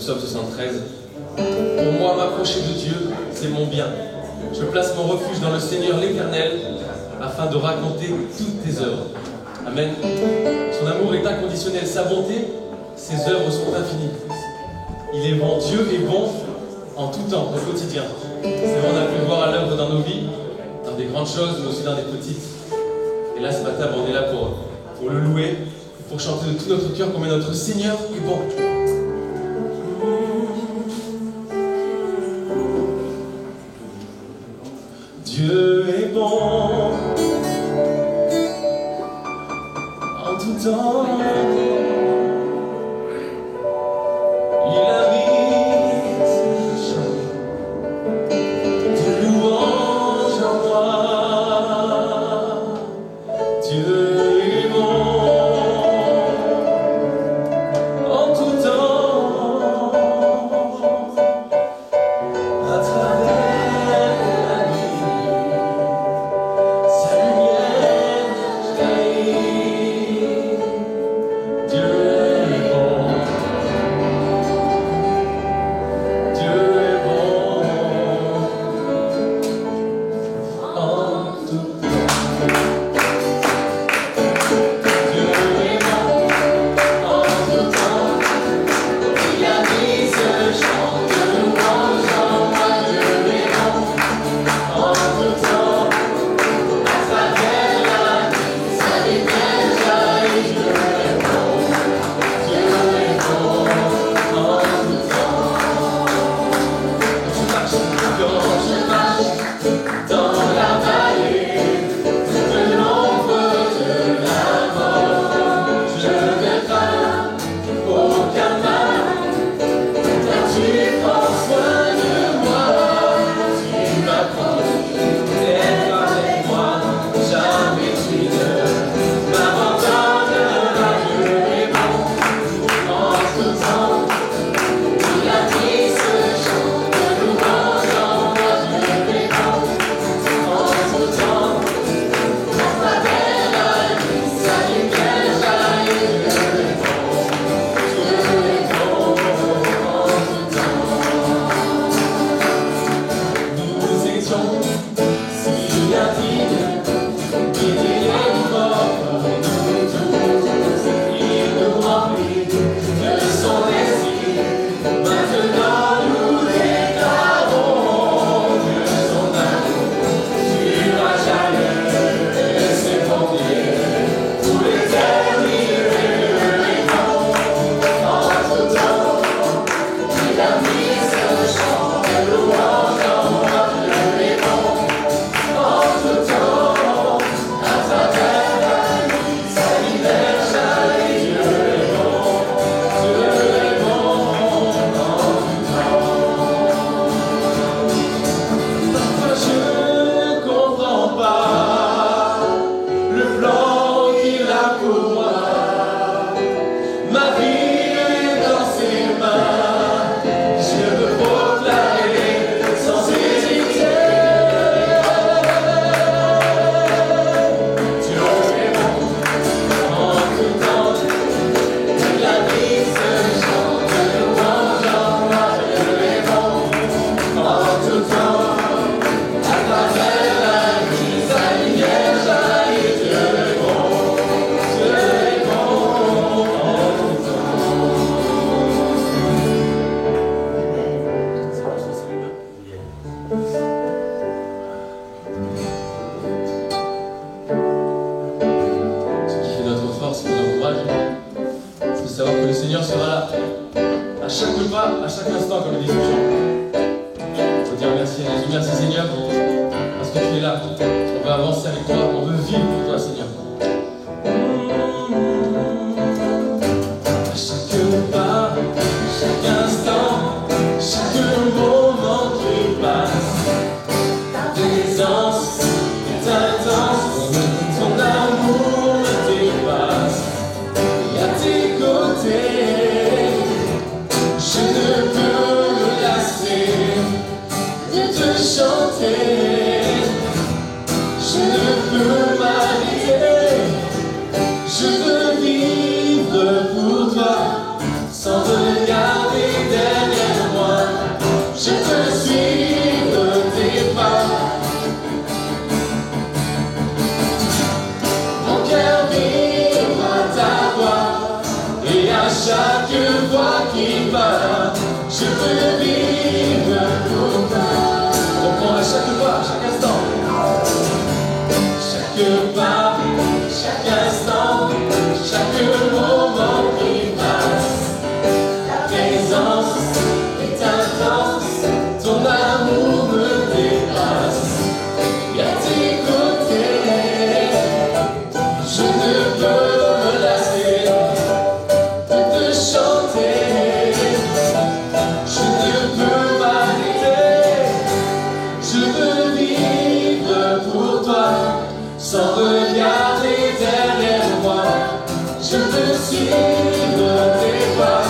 Psaume 73. Pour moi, m'approcher de Dieu, c'est mon bien. Je place mon refuge dans le Seigneur l'Éternel, afin de raconter toutes tes œuvres. Amen. Son amour est inconditionnel, sa bonté, ses œuvres sont infinies. Il est bon, Dieu est bon en tout temps, au quotidien. C'est vrai, on a pu le voir à l'œuvre dans nos vies, dans des grandes choses, mais aussi dans des petites. Et là, ce matin, on est là pour le louer, pour chanter de tout notre cœur combien notre Seigneur est bon. Dieu est bon en tout temps. Il habite de louange en moi. Dieu est bon en tout temps. À travers la nuit, sa lumière jaillit. Dieu est bon. Dieu est bon en tout temps. Dieu est bon en tout temps. Il a mis ce chant de louange en moi. Dieu est bon en tout temps. À travers la nuit, sa lumière jaillit. Dieu est bon en tout temps. Quand je marche dans la vallée de l'ombre de la mort, je ne crains aucun mal, car tu prends soin de moi. Tu m'apprends d'être avec moi, jamais tu ne m'abandonneras. Dieu est bon en tout temps. Il a mis ce chant de louange en moi. Dieu est bon en tout temps. À travers la nuit, sa lumière jaillit. Dieu est bon en tout temps. Nous étions si intimes, il est mort pour nous tous. Il nous remplit de son esprit. Maintenant nous déclarons que son amour durera jamais, et ses bontés pour l'éternité. En tout temps, il a mis ce chant de louange en moi. Dieu est bon en tout temps. À travers la nuit, sa lumière jaillit. Dieu est bon en tout temps. Parfois je ne comprends pas le plan qu'il a pour moi. Ma vie est dans ses mains. Je veux proclamer sans hésiter. Dieu est bon en tout temps. Il a mis ce chant de louange en moi. Dieu est bon en tout temps. À travers la nuit, sa lumière jaillit. Dieu est bon en tout temps. Ce qui fait notre force et notre courage, c'est de savoir que le Seigneur sera là à chaque pas, à chaque instant, comme le dit ce chant. Il faut dire merci à Jésus, merci Seigneur, parce que tu es là. On veut avancer avec toi, on veut vivre pour toi, Seigneur. À chaque pas, chaque instant, chaque moment qui passe, ta présence est intense, ton amour me dépasse. Et à tes côtés, je ne peux me lasser de te chanter. Je ne peux m'arrêter. veux vivre pour toi. Comprends à chaque pas, chaque instant. Chaque pas, chaque instant, chaque moment qui passe. Ta présence est intense, ton amour me dépasse. Et à tes côtés, je ne peux me lasser de te chanter. Je ne peux m'arrêter, je veux vivre pour toi. Sans regarder derrière moi, je veux suivre tes pas.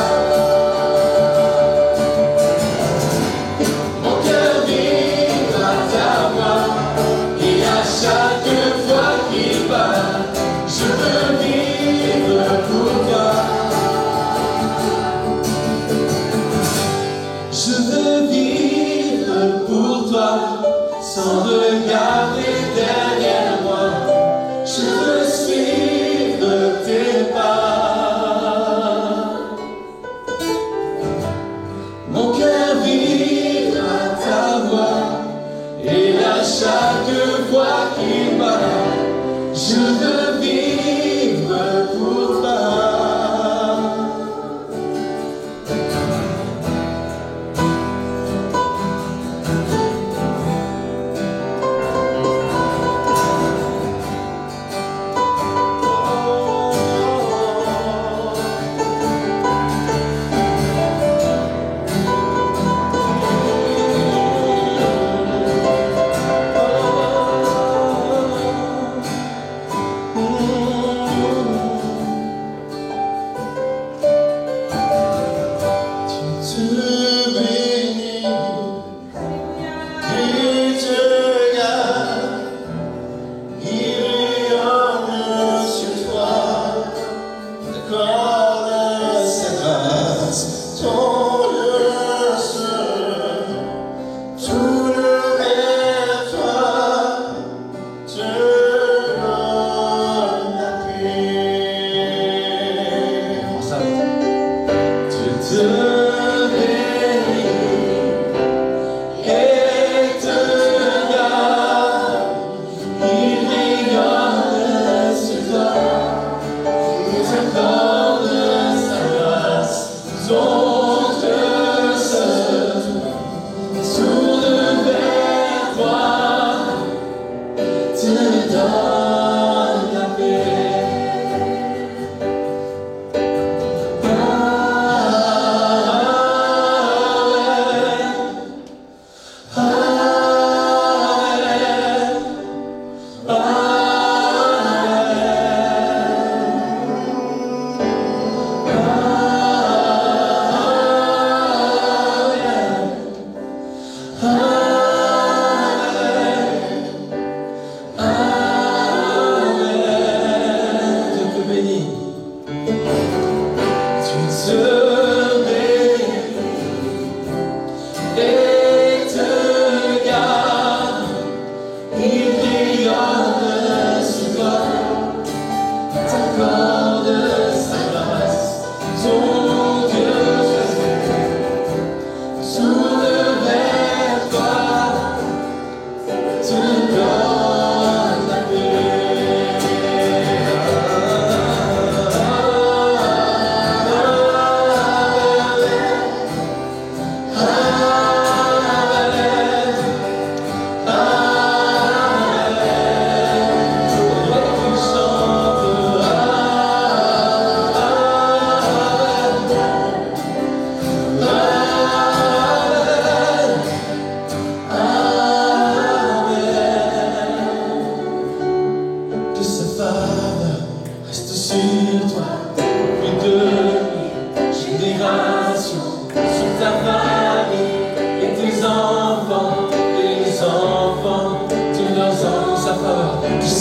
Mon cœur vibre à ta voix, et à chaque fois qu'il bat, je veux vivre pour toi. Je veux vivre pour toi, sans regarder derrière moi. Je veux suivre tes pas. Mon cœur vibre à ta voix, et à chaque fois qu'il bat, je veux vivre pour toi.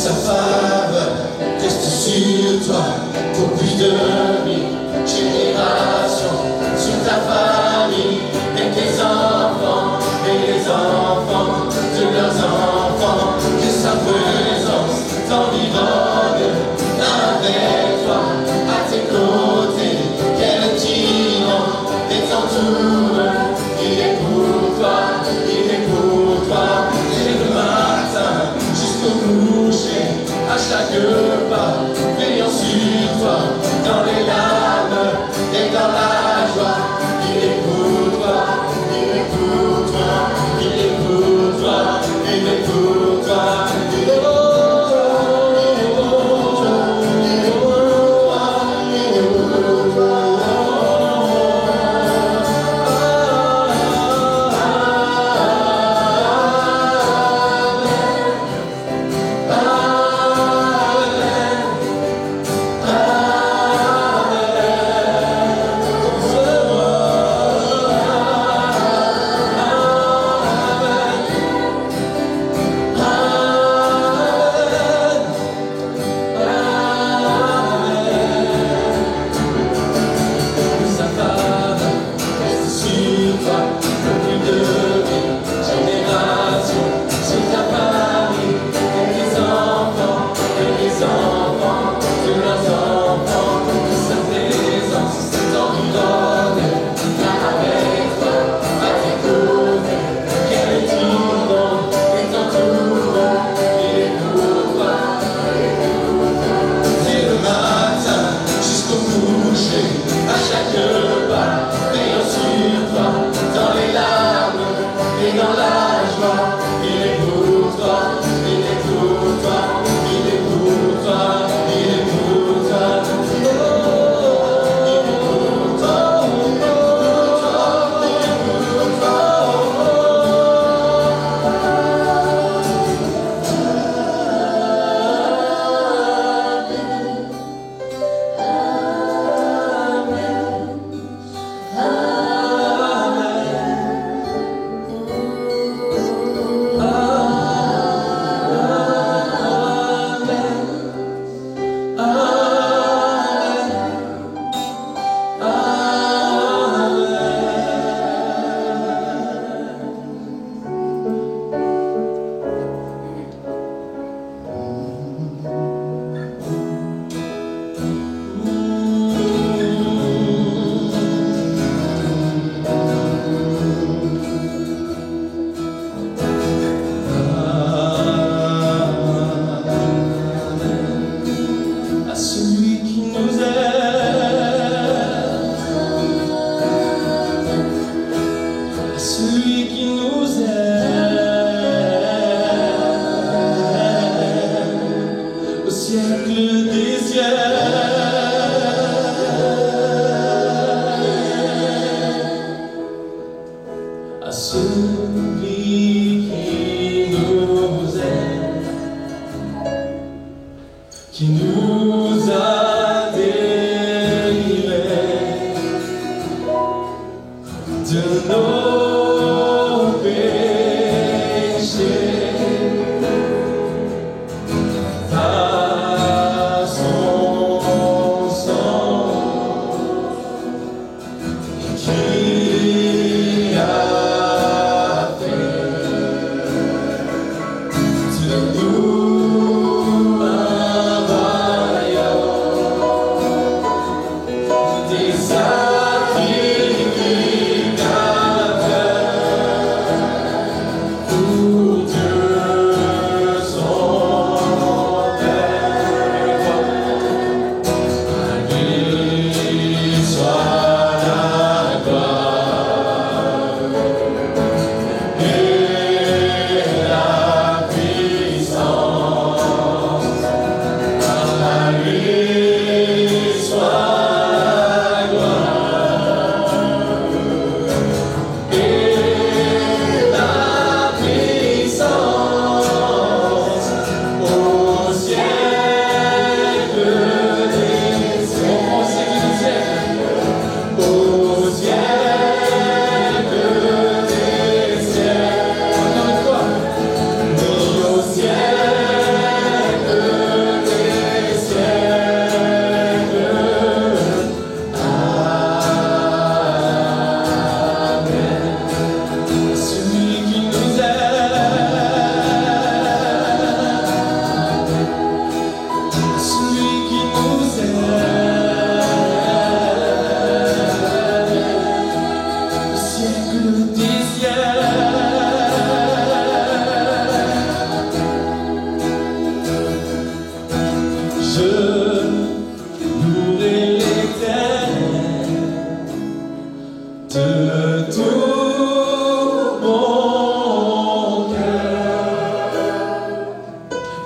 sa faveur reste sur toi pour plus de 1000 générations, sur ta famille et tes enfants et les enfants de leurs enfants, que sa présence t'environne avec toi, à tes côtés, qu'elle tyran et t'entoure. quelques pas, veillant sur toi, dans les larmes et dans la joie. Il est pour toi, il est pour toi, il est pour toi, il est pour toi, il est pour toi.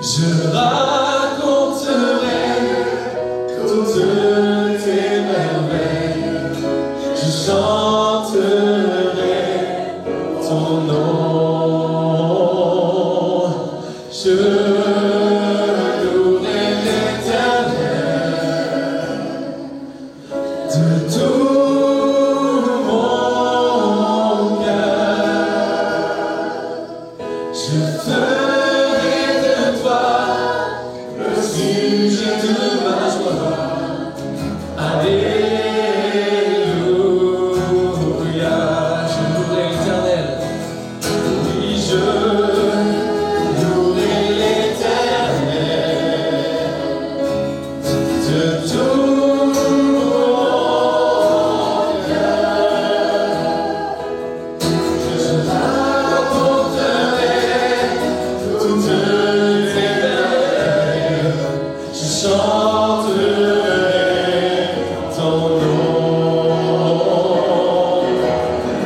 Je raconterai toutes tes merveilles, je chanterai ton nom, je louerai l'Éternel de tout mon cœur. Je ferai de toi le sujet de ma joie. Alléluia, je louerai l'Éternel. Oui, je louerai l'Éternel de tout mon cœur. Je raconterai toutes tes merveilles, je chanterai ton nom,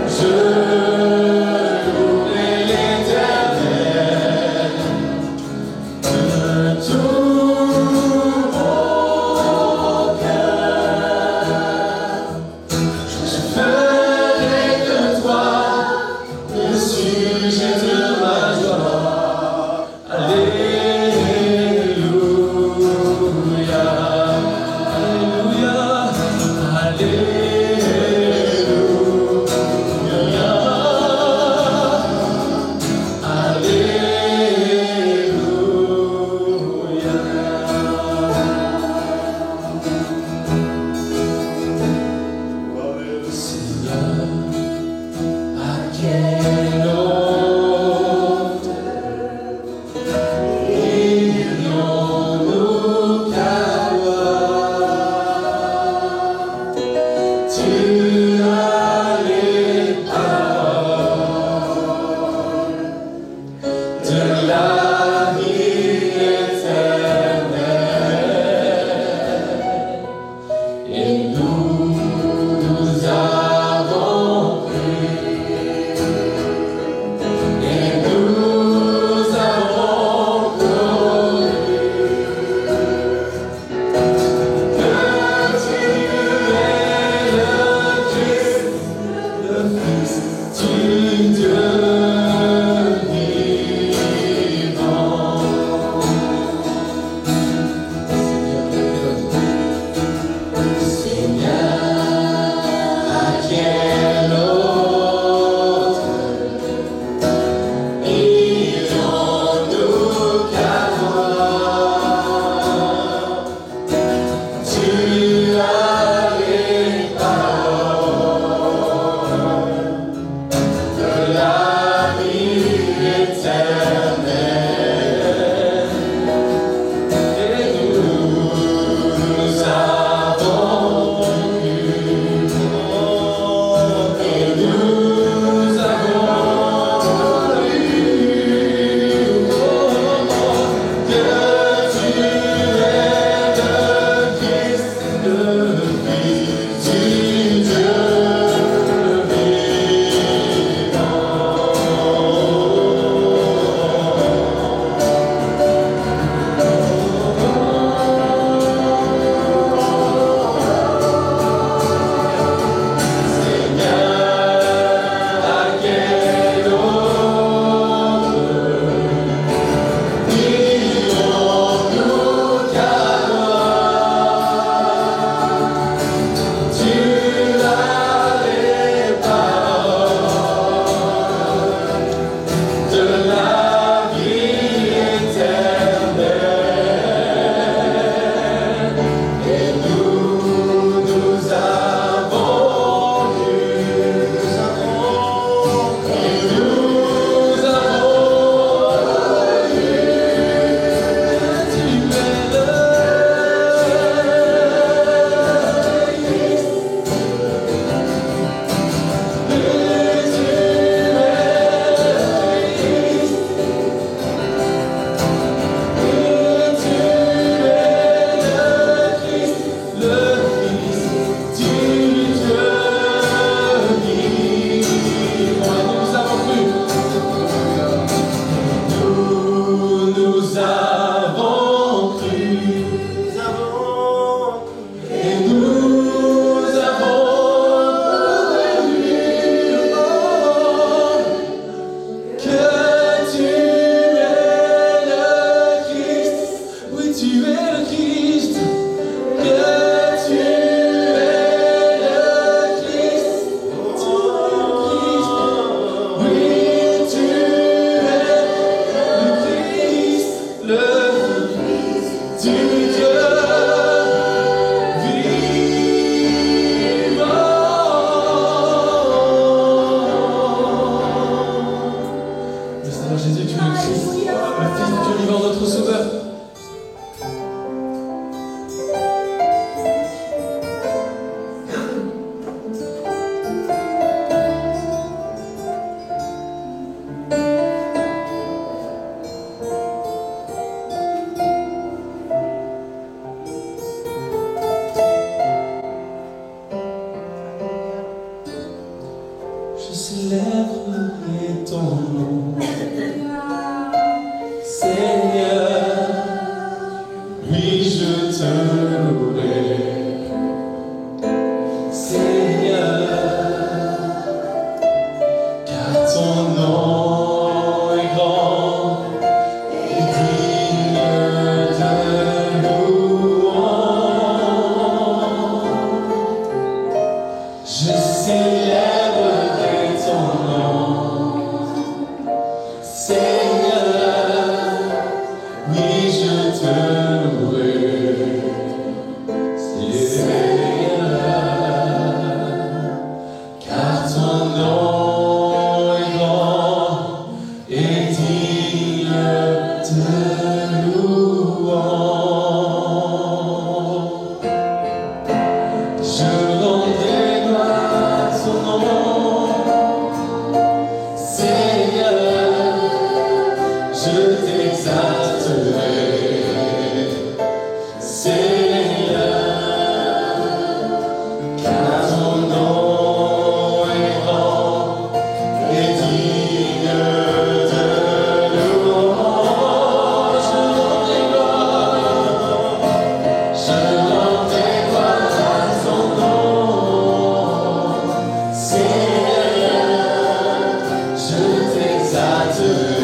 je louerai l'Éternel de tout mon cœur. Je ferai de toi le sujet de ma joie. Alléluia, Alléluia, Alléluia, Alléluia. Seigneur, à quel autre irions-nous qu'à toi? Tu as les paroles de la vie éternelle, et nous avons cru, et nous avons connu que tu es le Christ, le Fils du Dieu vivant. Seigneur, à quel autre irions-nous qu'à toi? Tu as les paroles de la vie éternelle, et nous avons cru, et nous avons lu que tu es le Christ, le Fils du Dieu Seigneur, à quel autre irions-nous qu'à toi? Tu as les paroles de la vie éternelle, et nous avons cru, et nous avons lu que tu es le Christ, que tu nous avons devant notre Sauveur. Je célébrerai ton nom, Seigneur, oui je te louerai, Seigneur, car ton nom est grand et digne de louange. Je célébrerai ton nom, Seigneur, oui je te louerai, Seigneur, car ton nom est grand et digne de louange. Je rendrai gloire à ton nom, Seigneur, je t'exalterai, Seigneur, car ton nom est grand et digne de louange. Je rendrai gloire à ton nom, Seigneur, je t'exalterai,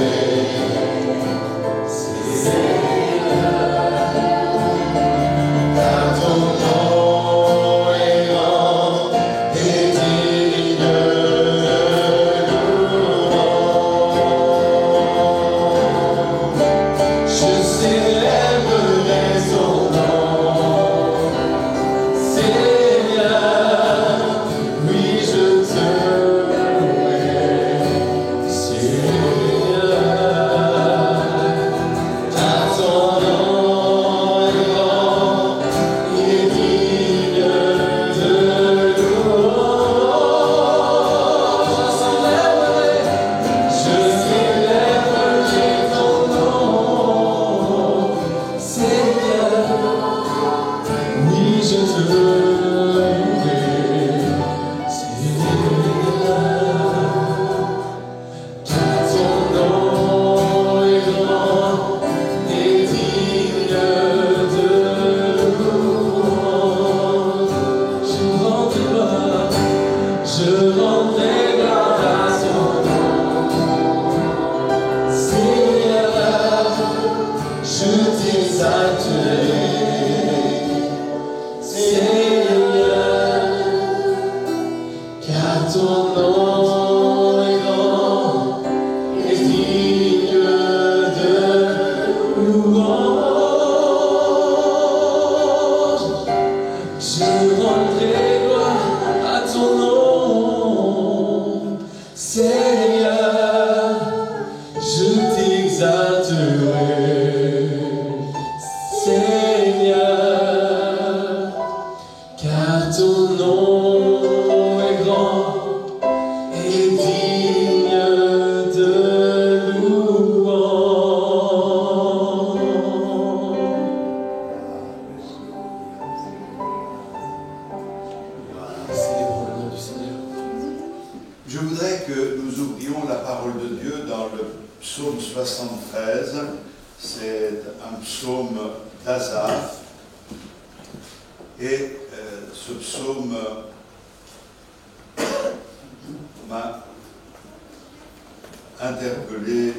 car ton nom est grand et digne de louange. Je célébrerai ton nom, Seigneur, oui je te louerai, Seigneur, car ton nom est grand et digne de louange. Je célébrerai ton nom, Seigneur, oui je te louerai, Seigneur, car ton nom est grand et digne de louange. Je rendrai gloire à ton nom, Seigneur, je t'exalterai, Seigneur, car ton nom est grand et digne de louange. Je rendrai gloire à ton nom, Seigneur, je t'exalterai, Seigneur, car ton nom est grand et digne de louange. Célébrons le nom du Seigneur. Je voudrais que nous ouvrions la parole de Dieu dans le psaume 73. C'est un psaume d'Asaph. Et ce psaume m'a interpellé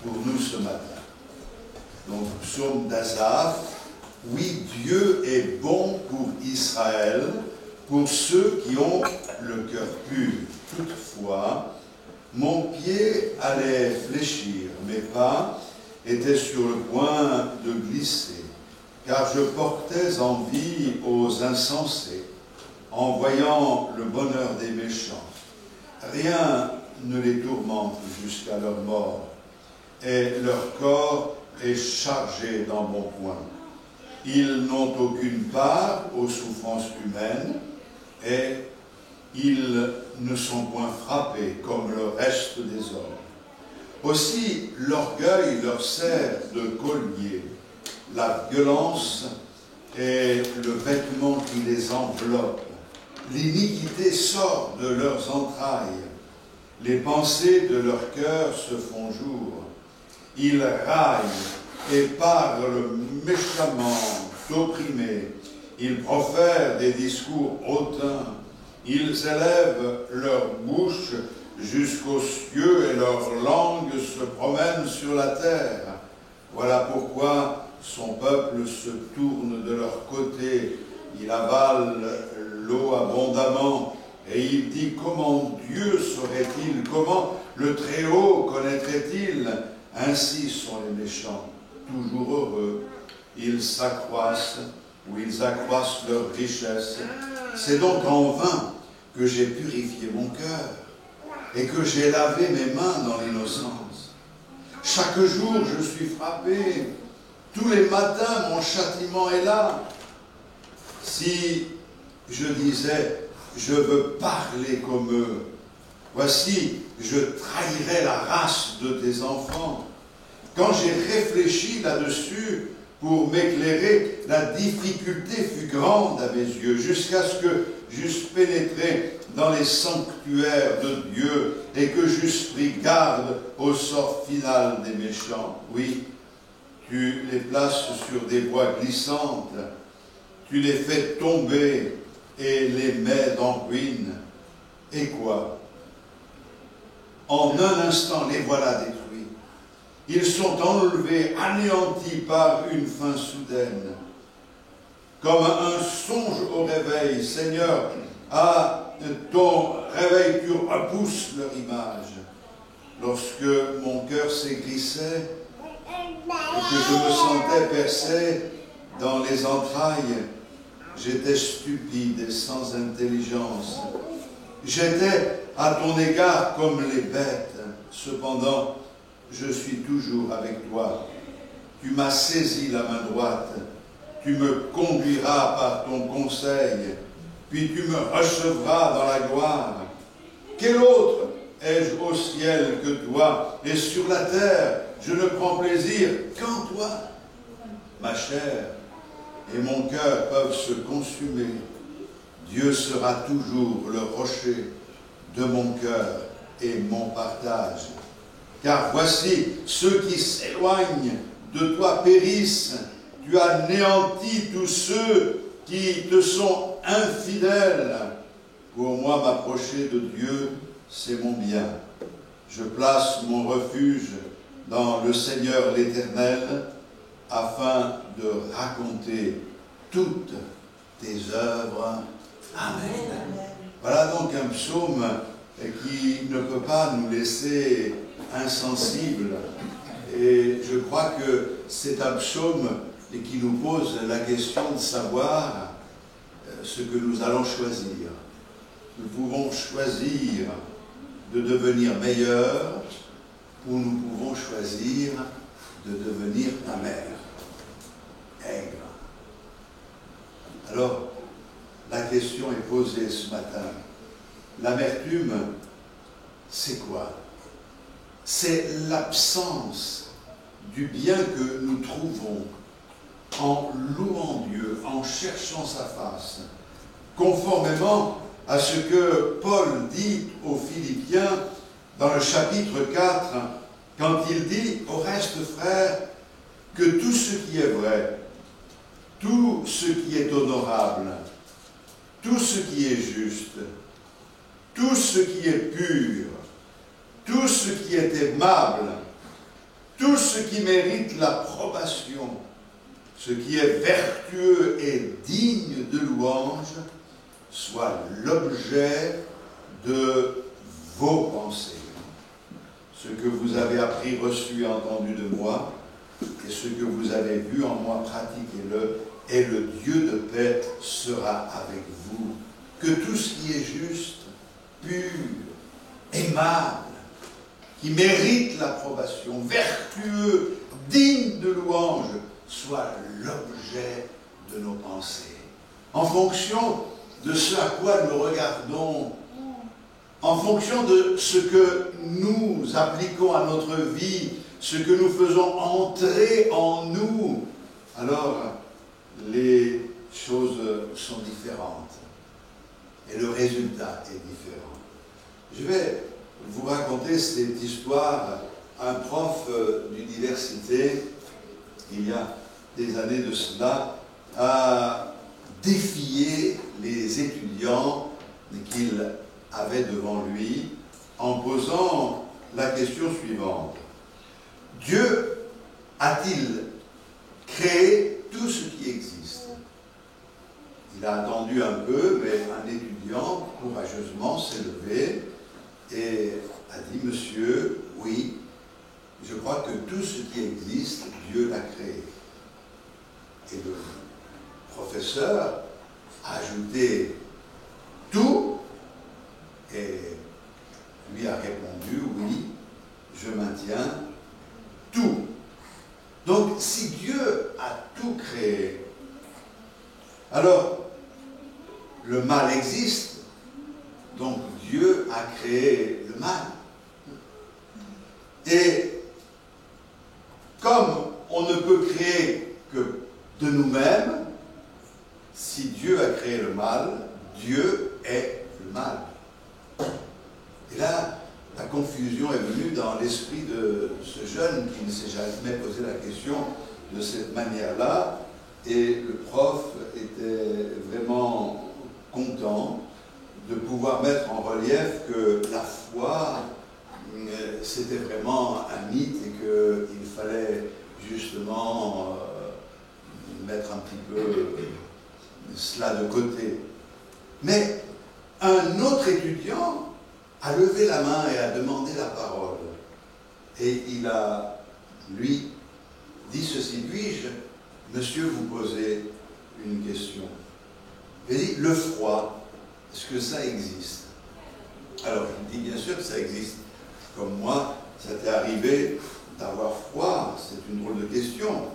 pour nous ce matin. Donc, psaume d'Asaph. Oui, Dieu est bon pour Israël, pour ceux qui ont le cœur pur. Toutefois, mon pied allait fléchir, mes pas étaient sur le point de glisser, car je portais envie aux insensés, en voyant le bonheur des méchants. Rien ne les tourmente jusqu'à leur mort. et leur corps est chargé d'embonpoint. Ils n'ont aucune part aux souffrances humaines et ils ne sont point frappés comme le reste des hommes. Aussi, l'orgueil leur sert de collier, la violence est le vêtement qui les enveloppe. L'iniquité sort de leurs entrailles. Les pensées de leur cœur se font jour. Ils raillent et parlent méchamment d'opprimés. Ils profèrent des discours hautains. Ils élèvent leur bouche jusqu'aux cieux et leur langue se promène sur la terre. Voilà pourquoi son peuple se tourne de leur côté. Il avale l'eau abondamment et il dit: comment Dieu saurait-il, comment le Très-Haut connaîtrait-il? Ainsi sont les méchants, toujours heureux. Ils s'accroissent ou ils accroissent leur richesse. C'est donc en vain que j'ai purifié mon cœur et que j'ai lavé mes mains dans l'innocence. Chaque jour je suis frappé. Tous les matins mon châtiment est là. Si je disais: je veux parler comme eux, voici, je trahirais la race de tes enfants. Quand j'ai réfléchi là-dessus pour m'éclairer, la difficulté fut grande à mes yeux, jusqu'à ce que j'eusse pénétré dans les sanctuaires de Dieu et que j'eusse pris garde au sort final des méchants. Oui, tu les places sur des voies glissantes, tu les fais tomber et les mets en ruine. Et quoi? En un instant, les voilà détruits. Ils sont enlevés, anéantis par une fin soudaine. Comme un songe au réveil, Seigneur, à ton réveil, tu repousses leur image. Lorsque mon cœur s'aigrissait et que je me sentais percé dans les entrailles, j'étais stupide et sans intelligence. J'étais à ton égard comme les bêtes. Cependant, je suis toujours avec toi. Tu m'as saisi la main droite. Tu me conduiras par ton conseil. Puis tu me recevras dans la gloire. Quel autre ai-je au ciel que toi? Et sur la terre, je ne prends plaisir qu'en toi. Ma chair et mon cœur peuvent se consumer. Dieu sera toujours le rocher de mon cœur et mon partage. Car voici, ceux qui s'éloignent de toi périssent. Tu as anéanti tous ceux qui te sont infidèles. Pour moi, m'approcher de Dieu, c'est mon bien. Je place mon refuge dans le Seigneur l'Éternel, afin de raconter toutes tes œuvres. Amen. Voilà donc un psaume qui ne peut pas nous laisser insensibles. Et je crois que c'est un psaume qui nous pose la question de savoir ce que nous allons choisir. Nous pouvons choisir de devenir meilleurs ou nous pouvons choisir de devenir amers, aigres. Alors, la question est posée ce matin. L'amertume, c'est quoi? C'est l'absence du bien que nous trouvons en louant Dieu, en cherchant sa face, conformément à ce que Paul dit aux Philippiens dans le chapitre 4, quand il dit: au reste, frères, que tout ce qui est vrai, tout ce qui est honorable, tout ce qui est juste, tout ce qui est pur, tout ce qui est aimable, tout ce qui mérite l'approbation, ce qui est vertueux et digne de louange, soit l'objet de vos pensées. Ce que vous avez appris, reçu et entendu de moi, et ce que vous avez vu en moi, pratiquez-le, et le Dieu de paix sera avec vous. Que tout ce qui est juste, pur, aimable, qui mérite l'approbation, vertueux, digne de louange, soit l'objet de nos pensées. En fonction de ce à quoi nous regardons, en fonction de ce que nous appliquons à notre vie, ce que nous faisons entrer en nous, alors les choses sont différentes et le résultat est différent. Je vais vous raconter cette histoire. Un prof d'université, il y a des années de cela, a défié les étudiants qu'il avait devant lui en posant la question suivante. Dieu a-t-il créé tout ce qui existe? Il a attendu un peu, mais un étudiant courageusement s'est levé et a dit, monsieur, oui, je crois que tout ce qui existe, Dieu l'a créé. Et le professeur a ajouté tout et lui a répondu, oui, je maintiens tout. Donc, si Dieu a tout créé, alors le mal existe, donc Dieu a créé le mal. Et comme on ne peut créer que de nous-mêmes, si Dieu a créé le mal, Dieu est le mal. Et là, la confusion est venue dans l'esprit de ce jeune qui ne s'est jamais posé la question de cette manière-là. Et le prof était vraiment content de pouvoir mettre en relief que la foi, c'était vraiment un mythe et qu'il fallait justement mettre un petit peu cela de côté. Mais un autre étudiant a levé la main et a demandé la parole. Et il a, lui, dit ceci, puis-je, monsieur, vous poser une question? Il dit, le froid, est-ce que ça existe? Alors, il dit, bien sûr que ça existe. Comme moi, ça t'est arrivé d'avoir froid, c'est une drôle de question.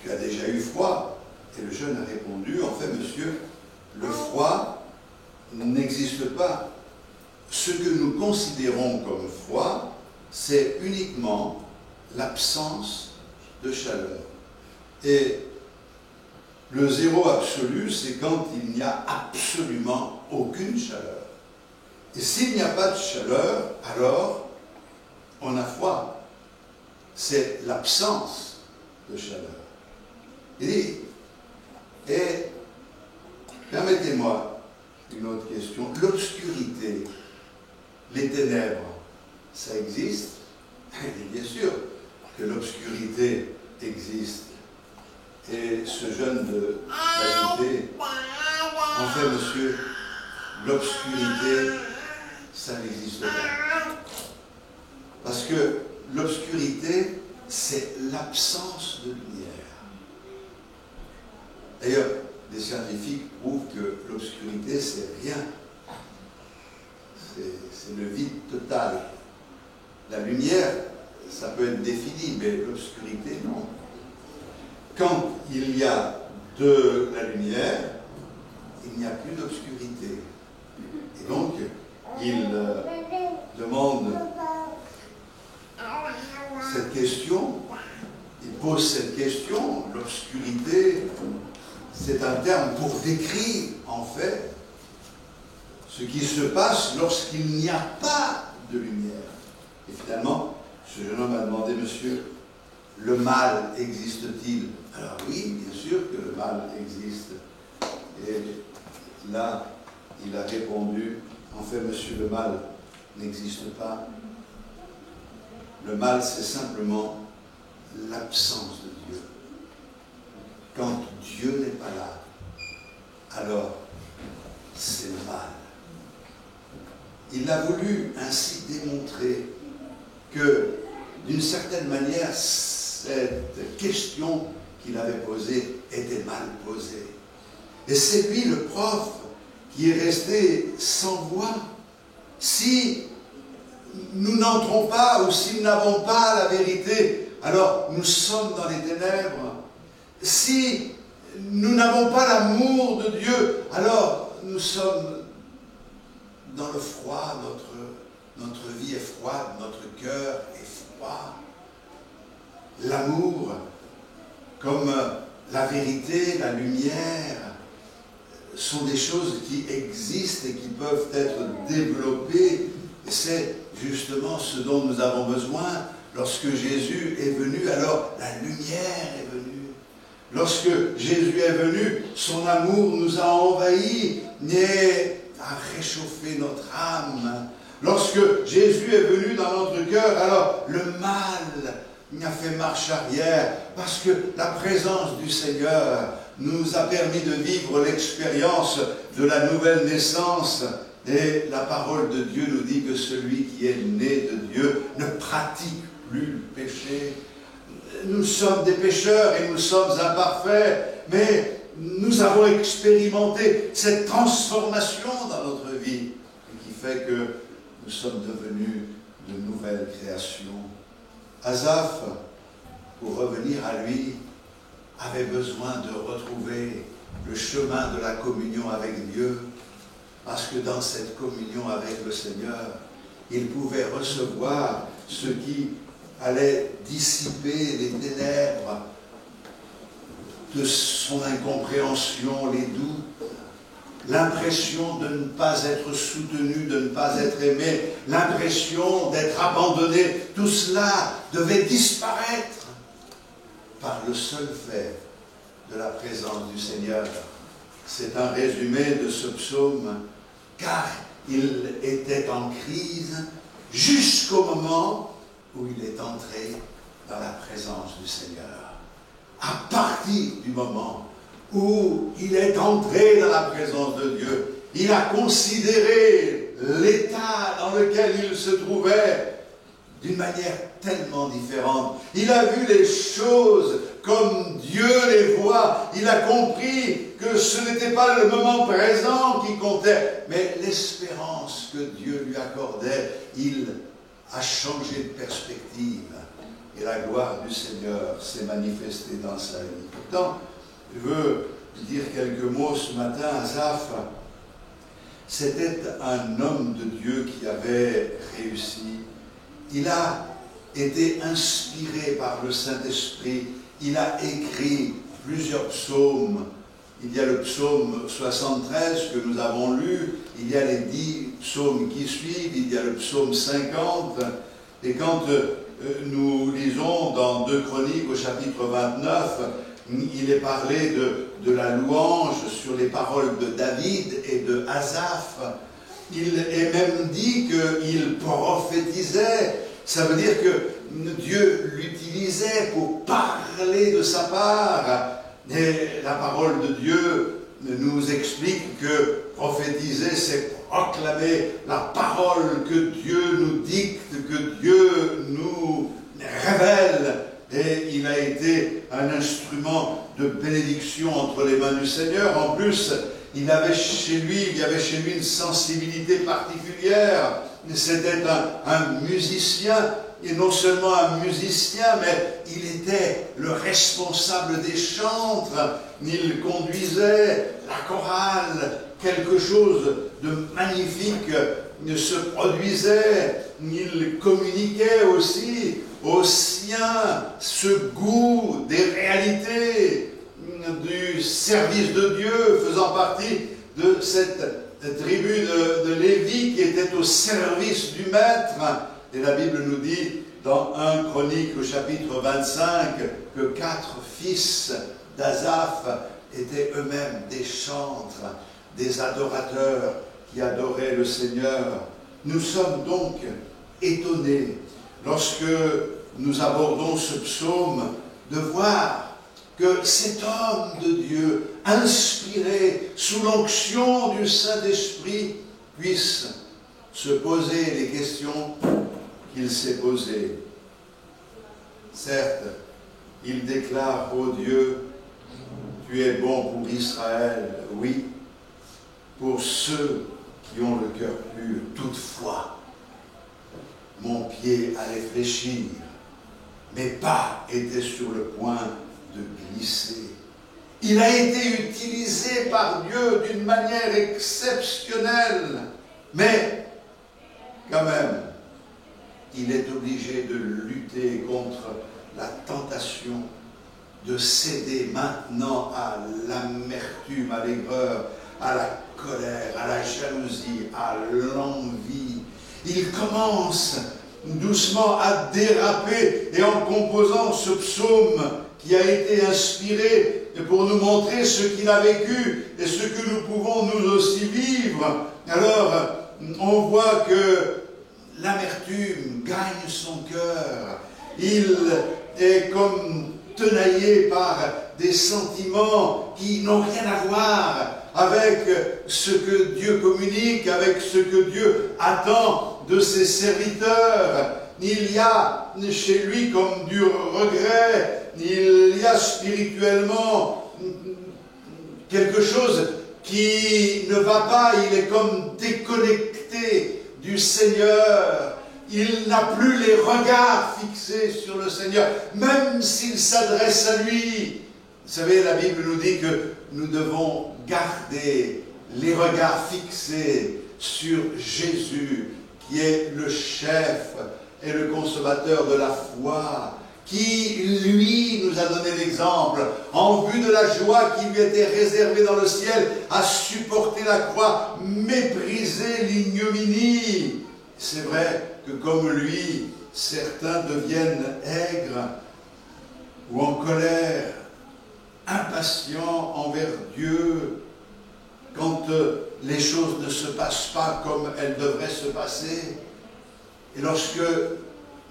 Tu as déjà eu froid? Et le jeune a répondu, en fait, monsieur, le froid n'existe pas. Ce que nous considérons comme froid, c'est uniquement l'absence de chaleur. Et le zéro absolu, c'est quand il n'y a absolument aucune chaleur. Et s'il n'y a pas de chaleur, alors on a froid. C'est l'absence de chaleur. Il dit, et permettez-moi une autre question, l'obscurité, les ténèbres, ça existe? Et bien sûr que l'obscurité existe. Et ce jeune a ajouté, en fait, monsieur, l'obscurité, ça n'existe pas. Parce que l'obscurité, c'est l'absence de lumière. D'ailleurs, des scientifiques prouvent que l'obscurité, c'est rien. C'est le vide total. La lumière, ça peut être défini, mais l'obscurité, non. Quand il y a de la lumière, il n'y a plus d'obscurité. Et donc, il demande cette question, il pose cette question, l'obscurité, c'est un terme pour décrire, en fait, ce qui se passe lorsqu'il n'y a pas de lumière. Et finalement, ce jeune homme a demandé, monsieur, le mal existe-t-il? Alors oui, bien sûr que le mal existe. Et là, il a répondu, en fait, monsieur, le mal n'existe pas. Le mal, c'est simplement l'absence de Dieu. Quand Dieu n'est pas là, alors c'est le mal. Il a voulu ainsi démontrer que, d'une certaine manière, cette question qu'il avait posée était mal posée. Et c'est lui, le prof, qui est resté sans voix. Si nous n'entrons pas, ou si nous n'avons pas la vérité, alors nous sommes dans les ténèbres. Si nous n'avons pas l'amour de Dieu, alors nous sommes dans le froid, notre vie est froide, notre cœur est froid. L'amour, comme la vérité, la lumière, sont des choses qui existent et qui peuvent être développées. Et c'est justement ce dont nous avons besoin. Lorsque Jésus est venu, alors la lumière est venue. Lorsque Jésus est venu, son amour nous a envahis et a réchauffé notre âme. Lorsque Jésus est venu dans notre cœur, alors le mal a fait marche arrière, parce que la présence du Seigneur nous a permis de vivre l'expérience de la nouvelle naissance. Et la parole de Dieu nous dit que celui qui est né de Dieu ne pratique plus le péché. Nous sommes des pécheurs et nous sommes imparfaits, mais nous avons expérimenté cette transformation dans notre vie qui fait que nous sommes devenus de nouvelles créations. Asaph, pour revenir à lui, avait besoin de retrouver le chemin de la communion avec Dieu, parce que dans cette communion avec le Seigneur, il pouvait recevoir ce qui allait dissiper les ténèbres de son incompréhension, les doutes, l'impression de ne pas être soutenu, de ne pas être aimé, l'impression d'être abandonné. Tout cela devait disparaître par le seul fait de la présence du Seigneur. C'est un résumé de ce psaume, car il était en crise jusqu'au moment où il est entré dans la présence du Seigneur. À partir du moment où il est entré dans la présence de Dieu, il a considéré l'état dans lequel il se trouvait d'une manière tellement différente. Il a vu les choses comme Dieu les voit. Il a compris que ce n'était pas le moment présent qui comptait, mais l'espérance que Dieu lui accordait. Il a changé de perspective et la gloire du Seigneur s'est manifestée dans sa vie. Pourtant, je veux dire quelques mots ce matin. Asaph, c'était un homme de Dieu qui avait réussi. Il a été inspiré par le Saint-Esprit. Il a écrit plusieurs psaumes. Il y a le psaume 73 que nous avons lu. Il y a les 10 psaumes qui suivent. Il y a le psaume 50. Et quand nous lisons dans 2 Chroniques au chapitre 29, il est parlé de la louange sur les paroles de David et de Asaph. Il est même dit qu'il prophétisait. Ça veut dire que Dieu l'utilisait pour parler de sa part. Et la parole de Dieu nous explique que prophétiser, c'est proclamer la parole que Dieu nous dicte, que Dieu nous révèle. Et il a été un instrument de bénédiction entre les mains du Seigneur. En plus, il y avait chez lui une sensibilité particulière. C'était un musicien, et non seulement un musicien, mais il était le responsable des chantres. Il conduisait la chorale, quelque chose de magnifique se produisait. Il communiquait aussi aux siens ce goût des réalités du service de Dieu, faisant partie de cette tribu de Lévi qui était au service du maître. Et la Bible nous dit dans 1 Chronique au chapitre 25 que 4 fils d'Asaph étaient eux-mêmes des chantres, des adorateurs qui adoraient le Seigneur. Nous sommes donc étonnés lorsque nous abordons ce psaume de voir que cet homme de Dieu, inspiré sous l'onction du Saint-Esprit, puisse se poser les questions qu'il s'est posées. Certes, il déclare, ô Dieu, tu es bon pour Israël, oui, pour ceux qui ont le cœur pur. Toutefois, mon pied allait fléchir. Mes pas étaient sur le point de glisser. Il a été utilisé par Dieu d'une manière exceptionnelle. Mais, quand même, il est obligé de lutter contre la tentation de céder maintenant à l'amertume, à l'aigreur, à la colère, à la jalousie, à l'envie. Il commence doucement à déraper, et en composant ce psaume qui a été inspiré pour nous montrer ce qu'il a vécu et ce que nous pouvons nous aussi vivre, alors on voit que l'amertume gagne son cœur. Il est comme tenaillé par des sentiments qui n'ont rien à voir avec ce que Dieu communique, avec ce que Dieu attend de ses serviteurs. Il y a chez lui comme du regret, il y a spirituellement quelque chose qui ne va pas, il est comme déconnecté du Seigneur. Il n'a plus les regards fixés sur le Seigneur, même s'il s'adresse à lui. Vous savez, la Bible nous dit que nous devons garder les regards fixés sur Jésus, qui est le chef et le consommateur de la foi, qui, lui, nous a donné l'exemple, en vue de la joie qui lui était réservée dans le ciel, a supporté la croix, méprisé l'ignominie. C'est vrai que comme lui, certains deviennent aigres ou en colère, impatients envers Dieu, quand les choses ne se passent pas comme elles devraient se passer. Et lorsque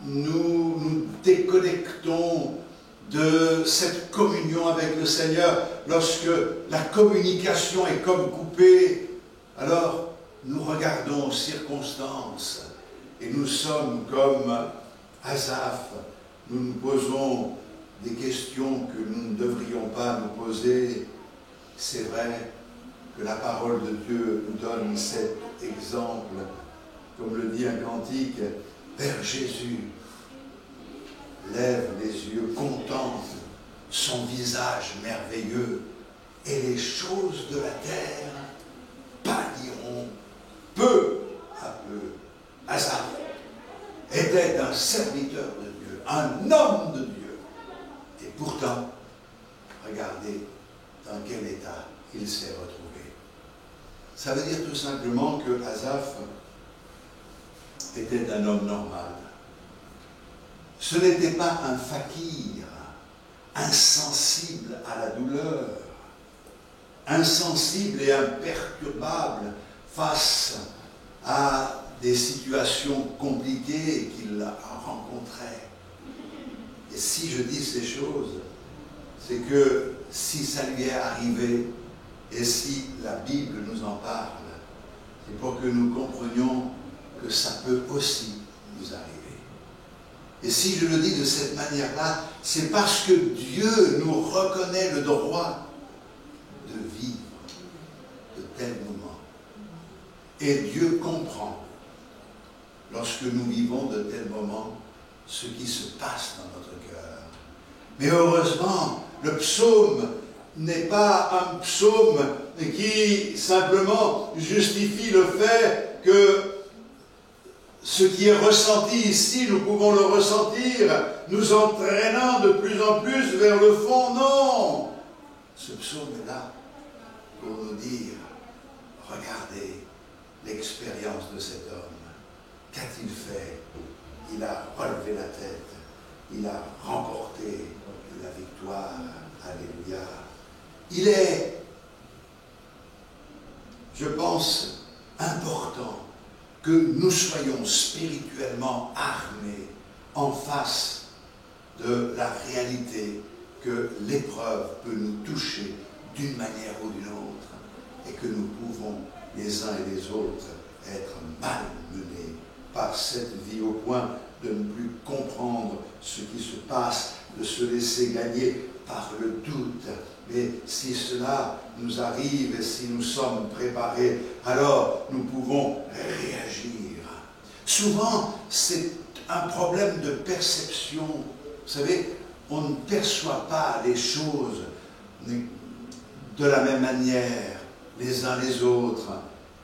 nous nous déconnectons de cette communion avec le Seigneur, lorsque la communication est comme coupée, alors nous regardons aux circonstances et nous sommes comme Asaph. Nous nous posons des questions que nous ne devrions pas nous poser. C'est vrai que la parole de Dieu nous donne cet exemple, comme le dit un cantique, vers Jésus. Lève les yeux, contemple son visage merveilleux, et les choses de la terre pâliront peu à peu. Asaph était un serviteur de Dieu, un homme de Dieu, et pourtant, regardez dans quel état il s'est retrouvé. Ça veut dire tout simplement que Asaph était un homme normal. Ce n'était pas un fakir, insensible à la douleur, insensible et imperturbable face à des situations compliquées qu'il rencontrait. Et si je dis ces choses, c'est que si ça lui est arrivé, et si la Bible nous en parle, c'est pour que nous comprenions que ça peut aussi nous arriver. Et si je le dis de cette manière-là, c'est parce que Dieu nous reconnaît le droit de vivre de tels moments. Et Dieu comprend, lorsque nous vivons de tels moments, ce qui se passe dans notre cœur. Mais heureusement, le psaume n'est pas un psaume qui simplement justifie le fait que ce qui est ressenti ici, nous pouvons le ressentir, nous entraînant de plus en plus vers le fond. Non! Ce psaume est là pour nous dire, regardez l'expérience de cet homme. Qu'a-t-il fait? Il a relevé la tête, il a remporté la victoire. Alléluia. Il est, je pense, important que nous soyons spirituellement armés en face de la réalité que l'épreuve peut nous toucher d'une manière ou d'une autre et que nous pouvons, les uns et les autres, être malmenés par cette vie au point de ne plus comprendre ce qui se passe, de se laisser gagner par le doute. Mais si cela nous arrive et si nous sommes préparés, alors nous pouvons réagir. Souvent, c'est un problème de perception. Vous savez, on ne perçoit pas les choses de la même manière, les uns les autres.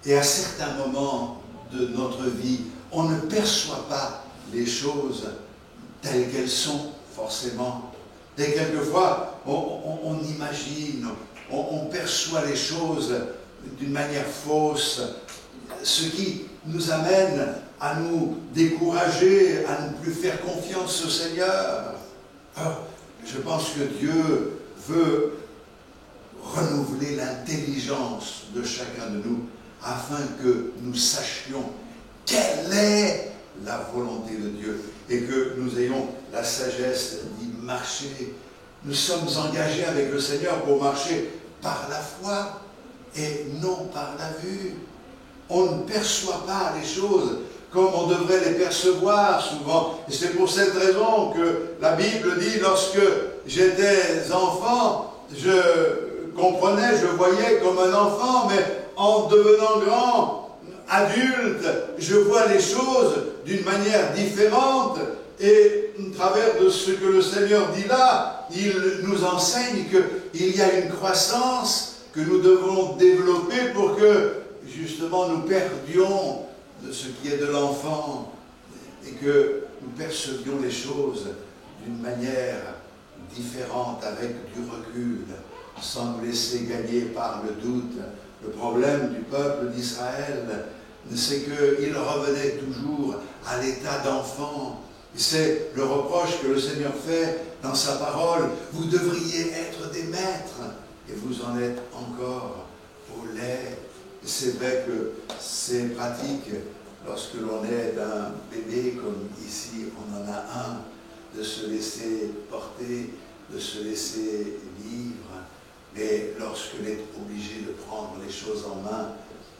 Et à certains moments de notre vie, on ne perçoit pas les choses telles qu'elles sont, forcément. Et quelquefois, on imagine, on perçoit les choses d'une manière fausse, ce qui nous amène à nous décourager, à ne plus faire confiance au Seigneur. Alors, je pense que Dieu veut renouveler l'intelligence de chacun de nous afin que nous sachions quelle est la volonté de Dieu et que nous ayons la sagesse d'y marcher. Nous sommes engagés avec le Seigneur pour marcher par la foi et non par la vue. On ne perçoit pas les choses comme on devrait les percevoir souvent. Et c'est pour cette raison que la Bible dit, lorsque j'étais enfant, je comprenais, je voyais comme un enfant, mais en devenant grand, adulte, je vois les choses d'une manière différente. Et à travers de ce que le Seigneur dit là, il nous enseigne qu'il y a une croissance que nous devons développer pour que, justement, nous perdions de ce qui est de l'enfant et que nous percevions les choses d'une manière différente, avec du recul, sans nous laisser gagner par le doute. Le problème du peuple d'Israël, c'est qu'il revenait toujours à l'état d'enfant. C'est le reproche que le Seigneur fait dans sa parole. Vous devriez être des maîtres, et vous en êtes encore au lait. C'est vrai que c'est pratique lorsque l'on est un bébé, comme ici on en a un, de se laisser porter, de se laisser vivre. Mais lorsqu'on est obligé de prendre les choses en main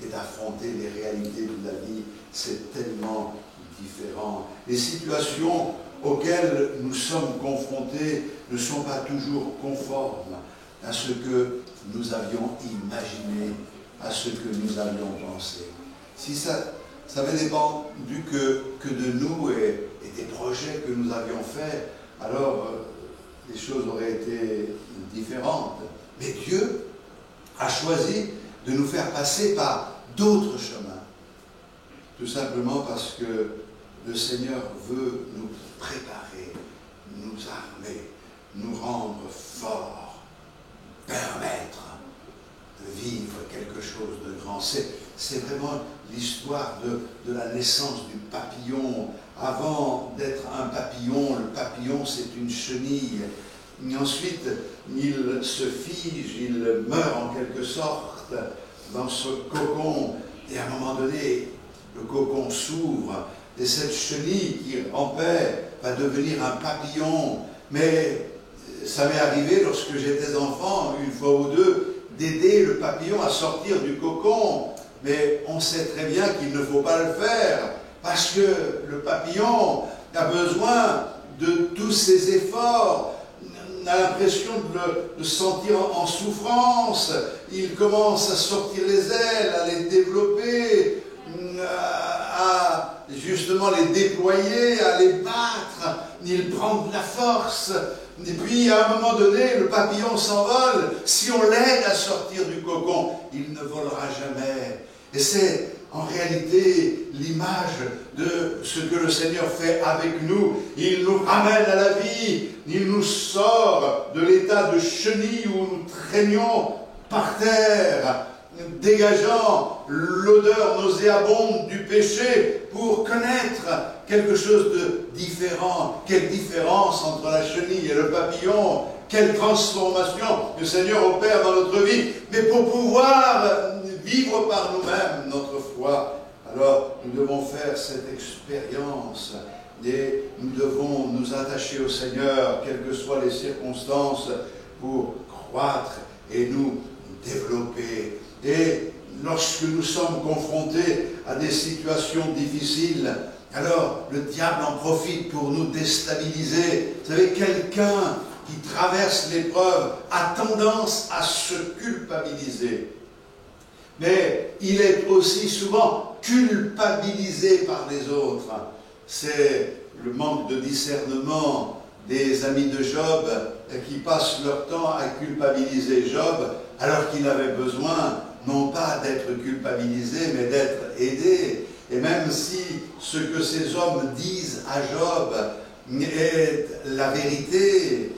et d'affronter les réalités de la vie, c'est tellement différent. Les situations auxquelles nous sommes confrontés ne sont pas toujours conformes à ce que nous avions imaginé, à ce que nous avions pensé. Si ça avait dépendu que de nous et des projets que nous avions faits, alors les choses auraient été différentes. Mais Dieu a choisi de nous faire passer par d'autres chemins. Tout simplement parce que le Seigneur veut nous préparer, nous armer, nous rendre forts, permettre de vivre quelque chose de grand. C'est vraiment l'histoire de la naissance du papillon. Avant d'être un papillon, le papillon c'est une chenille. Et ensuite, il se fige, il meurt en quelque sorte dans ce cocon. Et à un moment donné, le cocon s'ouvre. Et cette chenille qui rampait va devenir un papillon. Mais ça m'est arrivé lorsque j'étais enfant, une fois ou deux, d'aider le papillon à sortir du cocon. Mais on sait très bien qu'il ne faut pas le faire, parce que le papillon a besoin de tous ses efforts. On a l'impression de se sentir en souffrance. Il commence à sortir les ailes, à les développer, à justement les déployer, à les battre. Il prend de la force. Et puis, à un moment donné, le papillon s'envole. Si on l'aide à sortir du cocon, il ne volera jamais. Et c'est en réalité l'image de ce que le Seigneur fait avec nous. Il nous ramène à la vie. Il nous sort de l'état de chenille où nous traînions par terre, dégageant l'odeur nauséabonde du péché pour connaître quelque chose de différent. Quelle différence entre la chenille et le papillon. Quelle transformation le Seigneur opère dans notre vie. Mais pour pouvoir vivre par nous-mêmes notre foi, alors nous devons faire cette expérience et nous devons nous attacher au Seigneur, quelles que soient les circonstances, pour croître et nous développer. Et lorsque nous sommes confrontés à des situations difficiles, alors le diable en profite pour nous déstabiliser. Vous savez, quelqu'un qui traverse l'épreuve a tendance à se culpabiliser. Mais il est aussi souvent culpabilisés par les autres. C'est le manque de discernement des amis de Job qui passent leur temps à culpabiliser Job alors qu'il avait besoin non pas d'être culpabilisé mais d'être aidé. Et même si ce que ces hommes disent à Job est la vérité,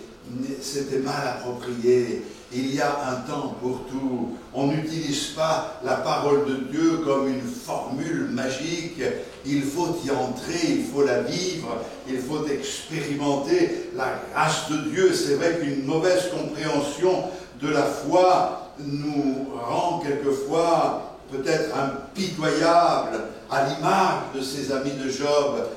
c'était mal approprié. Il y a un temps pour tout. On n'utilise pas la parole de Dieu comme une formule magique. Il faut y entrer, il faut la vivre, il faut expérimenter la grâce de Dieu. C'est vrai qu'une mauvaise compréhension de la foi nous rend quelquefois peut-être impitoyables à l'image de ces amis de Job,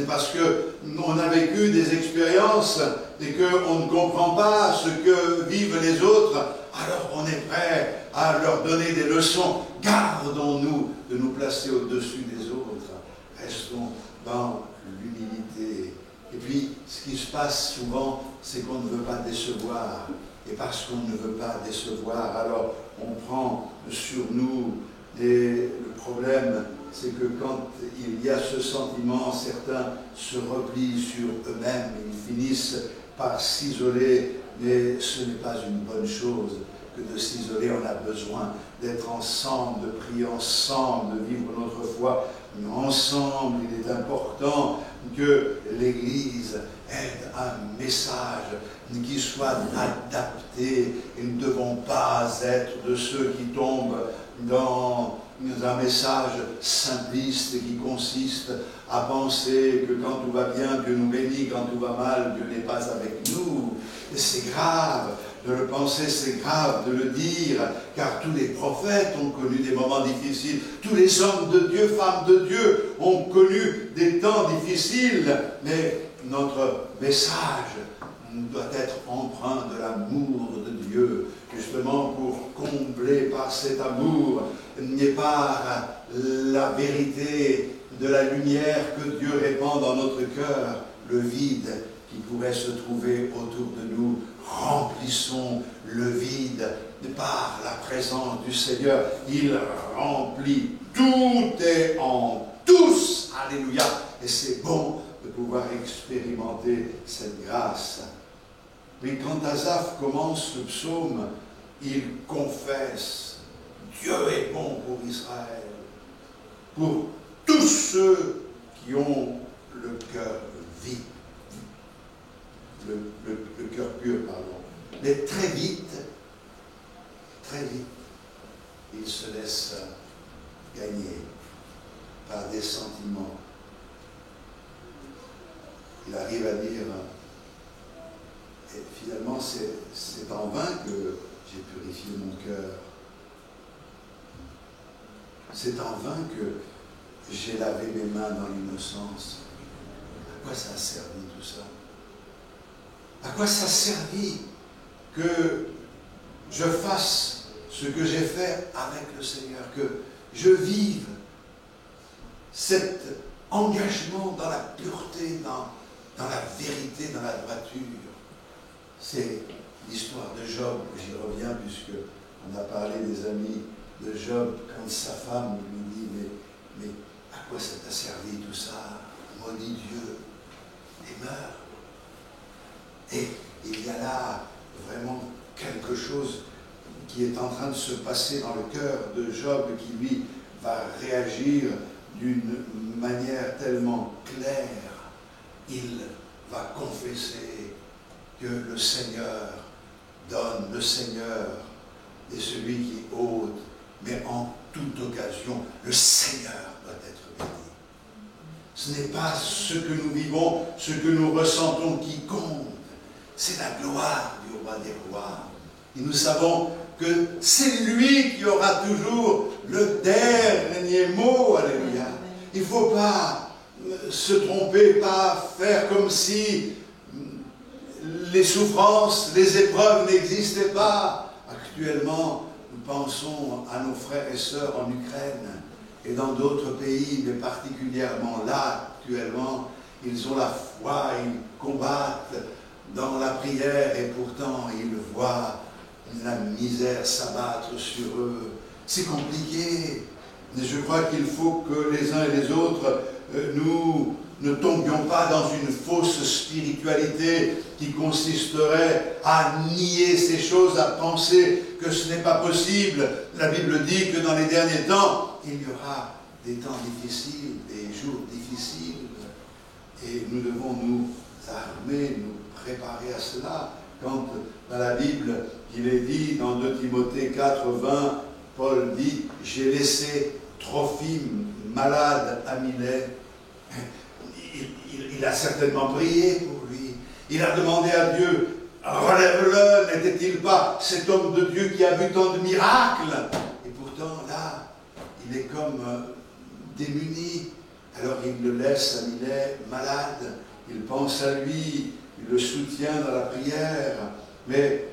parce qu'on a vécu des expériences et qu'on ne comprend pas ce que vivent les autres, alors on est prêt à leur donner des leçons. Gardons-nous de nous placer au-dessus des autres. Restons dans l'humilité. Et puis, ce qui se passe souvent, c'est qu'on ne veut pas décevoir. Et parce qu'on ne veut pas décevoir, alors on prend sur nous. Et le problème, c'est que quand il y a ce sentiment, certains se replient sur eux-mêmes, ils finissent par s'isoler, mais ce n'est pas une bonne chose que de s'isoler. On a besoin d'être ensemble, de prier ensemble, de vivre notre foi ensemble. Il est important que l'Église ait un message qui soit adapté, et nous ne devons pas être de ceux qui tombent dans un message simpliste qui consiste à penser que quand tout va bien, Dieu nous bénit, quand tout va mal, Dieu n'est pas avec nous. Et c'est grave de le penser, c'est grave de le dire, car tous les prophètes ont connu des moments difficiles, tous les hommes de Dieu, femmes de Dieu ont connu des temps difficiles, mais notre message doit être empreint de l'amour de Dieu, justement pour combler par cet amour, et par la vérité de la lumière que Dieu répand dans notre cœur, le vide qui pourrait se trouver autour de nous. Remplissons le vide par la présence du Seigneur. Il remplit, tout est en tous. Alléluia. Et c'est bon de pouvoir expérimenter cette grâce. Mais quand Asaph commence le psaume, il confesse: Dieu est bon pour Israël, pour tous ceux qui ont le cœur vide, le cœur pur, pardon. Mais très vite, il se laisse gagner par des sentiments. Il arrive à dire: et finalement, c'est en vain que j'ai purifié mon cœur. C'est en vain que j'ai lavé mes mains dans l'innocence. À quoi ça a servi tout ça? À quoi ça a servi que je fasse ce que j'ai fait avec le Seigneur, que je vive cet engagement dans la pureté, dans la vérité, dans la droiture? C'est l'histoire de Job, j'y reviens puisque on a parlé des amis de Job, quand sa femme lui dit: mais à quoi ça t'a servi tout ça? Maudit Dieu et meurs. Et il y a là vraiment quelque chose qui est en train de se passer dans le cœur de Job, qui lui va réagir d'une manière tellement claire. Il va confesser que le Seigneur donne, le Seigneur est celui qui ôte, mais en toute occasion, le Seigneur doit être béni. Ce n'est pas ce que nous vivons, ce que nous ressentons qui compte, c'est la gloire du roi des rois. Et nous savons que c'est lui qui aura toujours le dernier mot. Alléluia. Il ne faut pas se tromper, pas faire comme si les souffrances, les épreuves n'existaient pas. Actuellement, nous pensons à nos frères et sœurs en Ukraine et dans d'autres pays, mais particulièrement là, actuellement, ils ont la foi, ils combattent dans la prière et pourtant ils voient la misère s'abattre sur eux. C'est compliqué. Et je crois qu'il faut que les uns et les autres, nous ne tombions pas dans une fausse spiritualité qui consisterait à nier ces choses, à penser que ce n'est pas possible. La Bible dit que dans les derniers temps, il y aura des temps difficiles, des jours difficiles. Et nous devons nous armer, nous préparer à cela. Quand dans la Bible, il est dit dans 2 Timothée 4, 20, Paul dit « J'ai laissé Trophime malade à Milet ». Il a certainement prié pour lui. Il a demandé à Dieu « Relève-le, n'était-il pas cet homme de Dieu qui a vu tant de miracles ?» Et pourtant, là, il est comme démuni. Alors il le laisse à Milet malade. Il pense à lui, il le soutient dans la prière. Mais,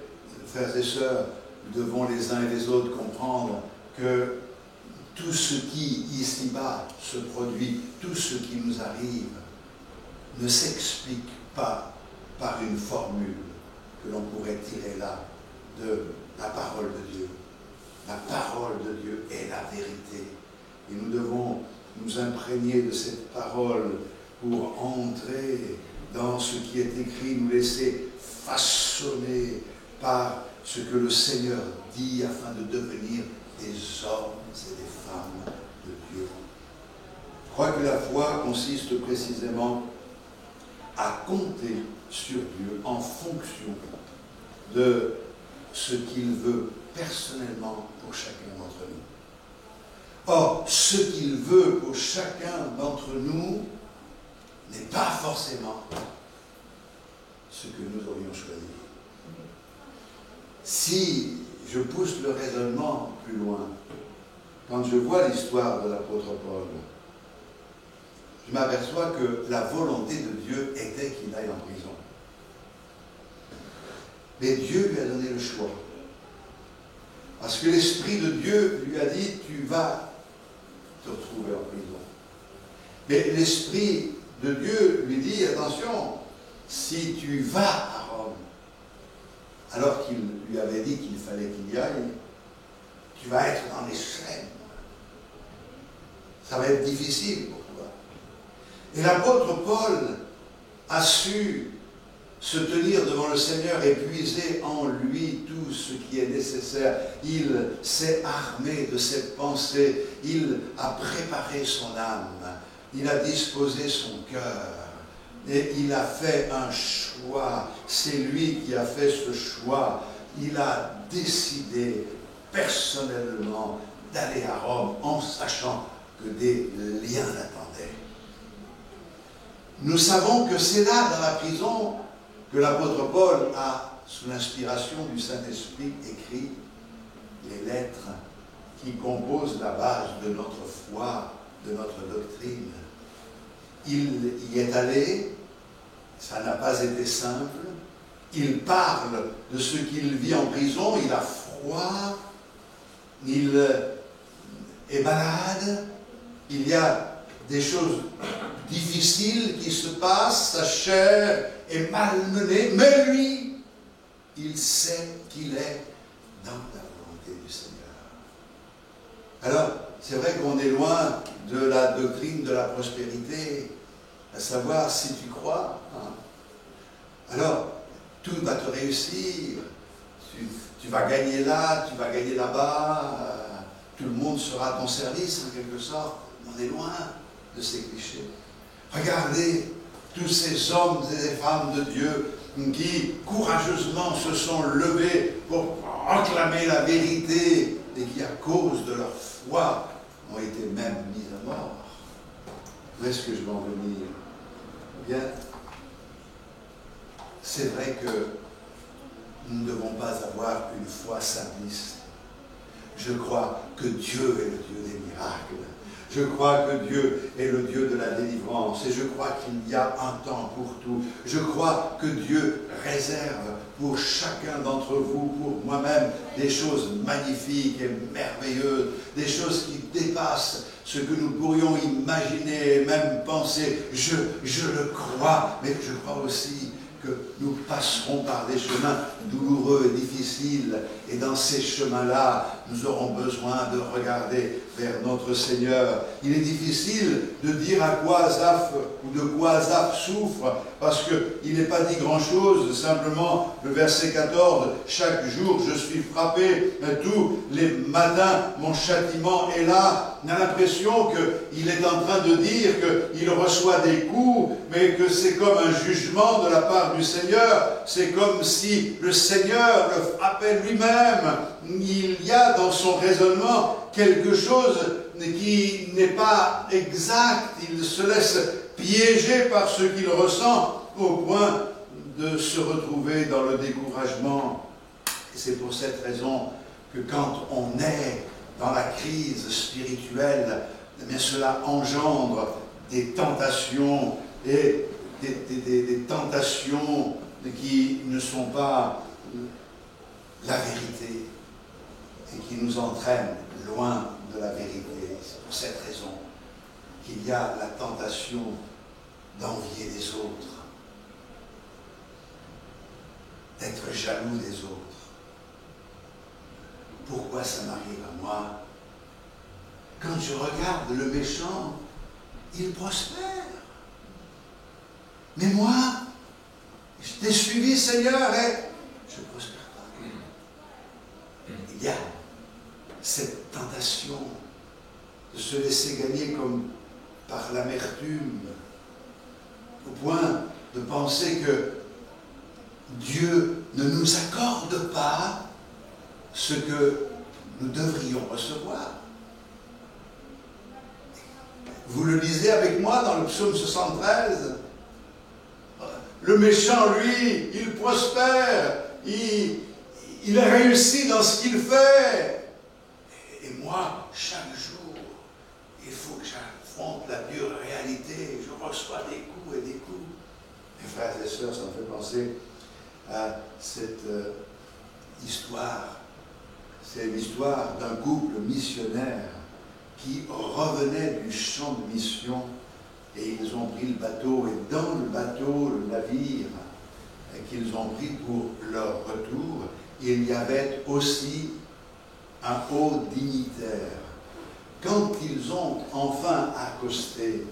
frères et sœurs, nous devons les uns et les autres comprendre que tout ce qui, ici-bas, se produit, tout ce qui nous arrive, ne s'explique pas par une formule que l'on pourrait tirer là de la parole de Dieu. La parole de Dieu est la vérité. Et nous devons nous imprégner de cette parole pour entrer dans ce qui est écrit, nous laisser façonner par ce que le Seigneur dit afin de devenir des hommes et des femmes de Dieu. Je crois que la foi consiste précisément à compter sur Dieu en fonction de ce qu'il veut personnellement pour chacun d'entre nous. Or, ce qu'il veut pour chacun d'entre nous n'est pas forcément ce que nous aurions choisi. Si je pousse le raisonnement plus loin, quand je vois l'histoire de l'apôtre Paul, je m'aperçois que la volonté de Dieu était qu'il aille en prison. Mais Dieu lui a donné le choix. Parce que l'Esprit de Dieu lui a dit, tu vas te retrouver en prison. Mais l'Esprit de Dieu lui dit, attention, si tu vas à Rome, alors qu'il lui avait dit qu'il fallait qu'il y aille, tu vas être dans les chaînes. Ça va être difficile pour toi. Et l'apôtre Paul a su se tenir devant le Seigneur et puiser en lui tout ce qui est nécessaire. Il s'est armé de cette pensée, il a préparé son âme, il a disposé son cœur et il a fait un choix. C'est lui qui a fait ce choix. Il a décidé personnellement d'aller à Rome en sachant que des liens l'attendaient. Nous savons que c'est là, dans la prison, que l'apôtre Paul a, sous l'inspiration du Saint-Esprit, écrit les lettres qui composent la base de notre foi, de notre doctrine. Il y est allé, ça n'a pas été simple, il parle de ce qu'il vit en prison, il a froid, il est malade, il y a des choses difficiles qui se passent, sa chair est malmenée, mais lui, il sait qu'il est dans la volonté du Seigneur. Alors, c'est vrai qu'on est loin de la doctrine de la prospérité, à savoir si tu crois, alors tout va te réussir, tu vas gagner là, tu vas gagner là-bas, tout le monde sera à ton service en quelque sorte. On est loin de ces clichés. Regardez tous ces hommes et ces femmes de Dieu qui courageusement se sont levés pour proclamer la vérité et qui, à cause de leur foi, ont été même mis à mort. Où est-ce que je vais en venir? Bien, c'est vrai que nous ne devons pas avoir une foi simpliste. Je crois que Dieu est le Dieu des miracles. Je crois que Dieu est le Dieu de la délivrance. Et je crois qu'il y a un temps pour tout. Je crois que Dieu réserve pour chacun d'entre vous, pour moi-même, des choses magnifiques et merveilleuses, des choses qui dépassent ce que nous pourrions imaginer et même penser. Je le crois, mais je crois aussi que nous passerons par des chemins douloureux et difficiles. Et dans ces chemins-là, nous aurons besoin de regarder vers notre Seigneur. Il est difficile de dire à quoi Asaph ou de quoi Asaph souffre, parce qu'il n'est pas dit grand-chose, simplement le verset 14, « Chaque jour je suis frappé, tous les matins mon châtiment est là ». On a l'impression qu'il est en train de dire qu'il reçoit des coups, mais que c'est comme un jugement de la part du Seigneur. C'est comme si le Seigneur le frappait lui-même. Il y a dans son raisonnement quelque chose qui n'est pas exact. Il se laisse piéger par ce qu'il ressent au point de se retrouver dans le découragement. Et c'est pour cette raison que quand on est dans la crise spirituelle, eh bien cela engendre des tentations et des tentations qui ne sont pas la vérité et qui nous entraînent loin de la vérité. C'est pour cette raison qu'il y a la tentation d'envier les autres, d'être jaloux des autres. Pourquoi ça m'arrive à moi? Quand je regarde le méchant, il prospère. Mais moi, je t'ai suivi, Seigneur, et je ne prospère pas. Il y a cette tentation de se laisser gagner comme par l'amertume, au point de penser que Dieu ne nous accorde pas ce que nous devrions recevoir. Vous le lisez avec moi dans le psaume 73. Le méchant, lui, il prospère, il réussit dans ce qu'il fait. Et moi, chaque jour, il faut que j'affronte la dure réalité. Je reçois des coups et des coups. Mes frères et sœurs, ça me fait penser à cette histoire. C'est l'histoire d'un couple missionnaire qui revenait du champ de mission et ils ont pris le bateau. Et dans le bateau, le navire qu'ils ont pris pour leur retour, il y avait aussi un haut dignitaire. Quand ils ont enfin accosté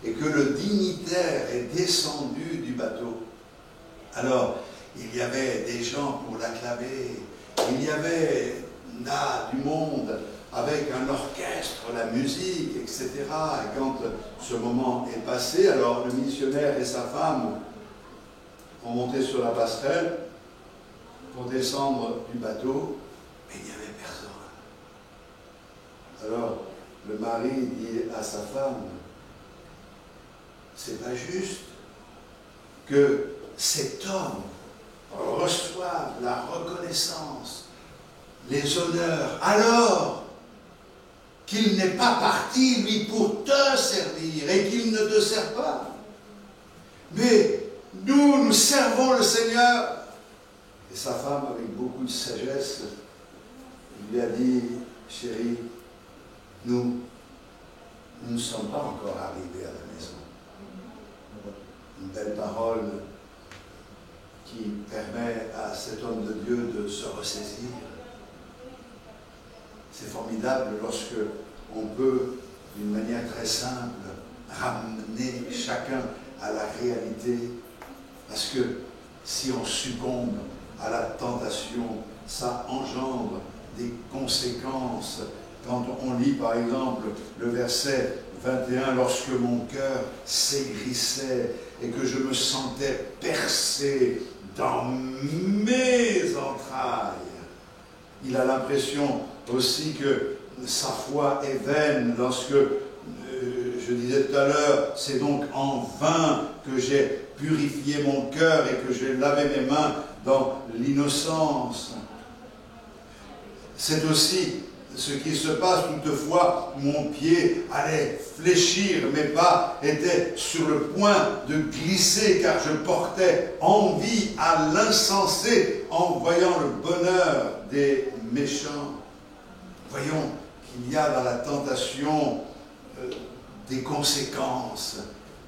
et que le dignitaire est descendu du bateau, alors il y avait des gens pour l'acclamer. Il y avait là du monde avec un orchestre, la musique, etc. Et quand ce moment est passé, alors le missionnaire et sa femme ont monté sur la passerelle pour descendre du bateau, mais il n'y avait personne. Alors le mari dit à sa femme, c'est pas juste que cet homme reçoivent la reconnaissance, les honneurs, alors qu'il n'est pas parti, lui, pour te servir et qu'il ne te sert pas. Mais nous servons le Seigneur. Et sa femme, avec beaucoup de sagesse, lui a dit, chérie, nous ne sommes pas encore arrivés à la maison. Une belle parole qui permet à cet homme de Dieu de se ressaisir. C'est formidable lorsque on peut, d'une manière très simple, ramener chacun à la réalité. Parce que si on succombe à la tentation, ça engendre des conséquences. Quand on lit par exemple le verset 21, lorsque mon cœur s'aigrissait et que je me sentais percé dans mes entrailles, il a l'impression aussi que sa foi est vaine lorsque, je disais tout à l'heure, c'est donc en vain que j'ai purifié mon cœur et que j'ai lavé mes mains dans l'innocence. C'est aussi ce qui se passe toutefois, mon pied allait fléchir, mes pas étaient sur le point de glisser car je portais envie à l'insensé en voyant le bonheur des méchants. Voyons qu'il y a dans la tentation des conséquences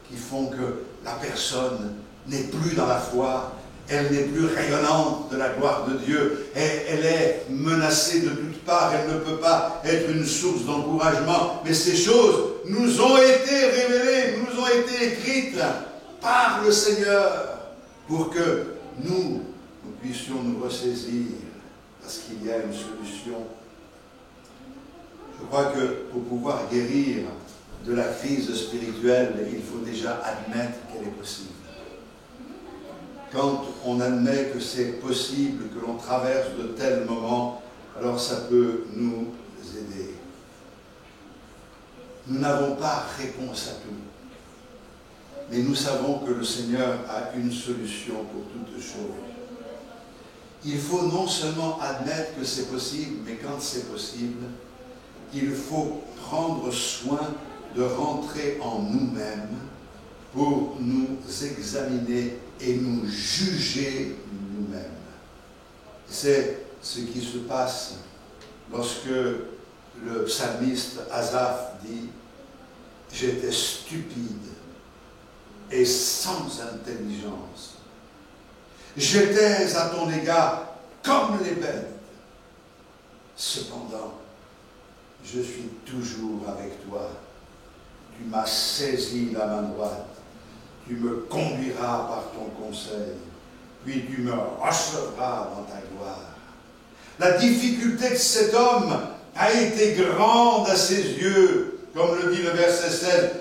qui font que la personne n'est plus dans la foi elle n'est plus rayonnante de la gloire de Dieu, elle est menacée de toutes parts, elle ne peut pas être une source d'encouragement, mais ces choses nous ont été révélées, nous ont été écrites par le Seigneur, pour que nous puissions nous ressaisir, parce qu'il y a une solution. Je crois que pour pouvoir guérir de la crise spirituelle, il faut déjà admettre qu'elle est possible. Quand on admet que c'est possible, que l'on traverse de tels moments, alors ça peut nous aider. Nous n'avons pas réponse à tout, mais nous savons que le Seigneur a une solution pour toutes choses. Il faut non seulement admettre que c'est possible, mais quand c'est possible, il faut prendre soin de rentrer en nous-mêmes pour nous examiner et nous juger nous-mêmes. C'est ce qui se passe lorsque le psalmiste Asaph dit « J'étais stupide et sans intelligence. J'étais à ton égard comme les bêtes. Cependant, je suis toujours avec toi. Tu m'as saisi la main droite. Tu me conduiras par ton conseil. Puis tu me recevras dans ta gloire. » La difficulté de cet homme a été grande à ses yeux, comme le dit le verset 16,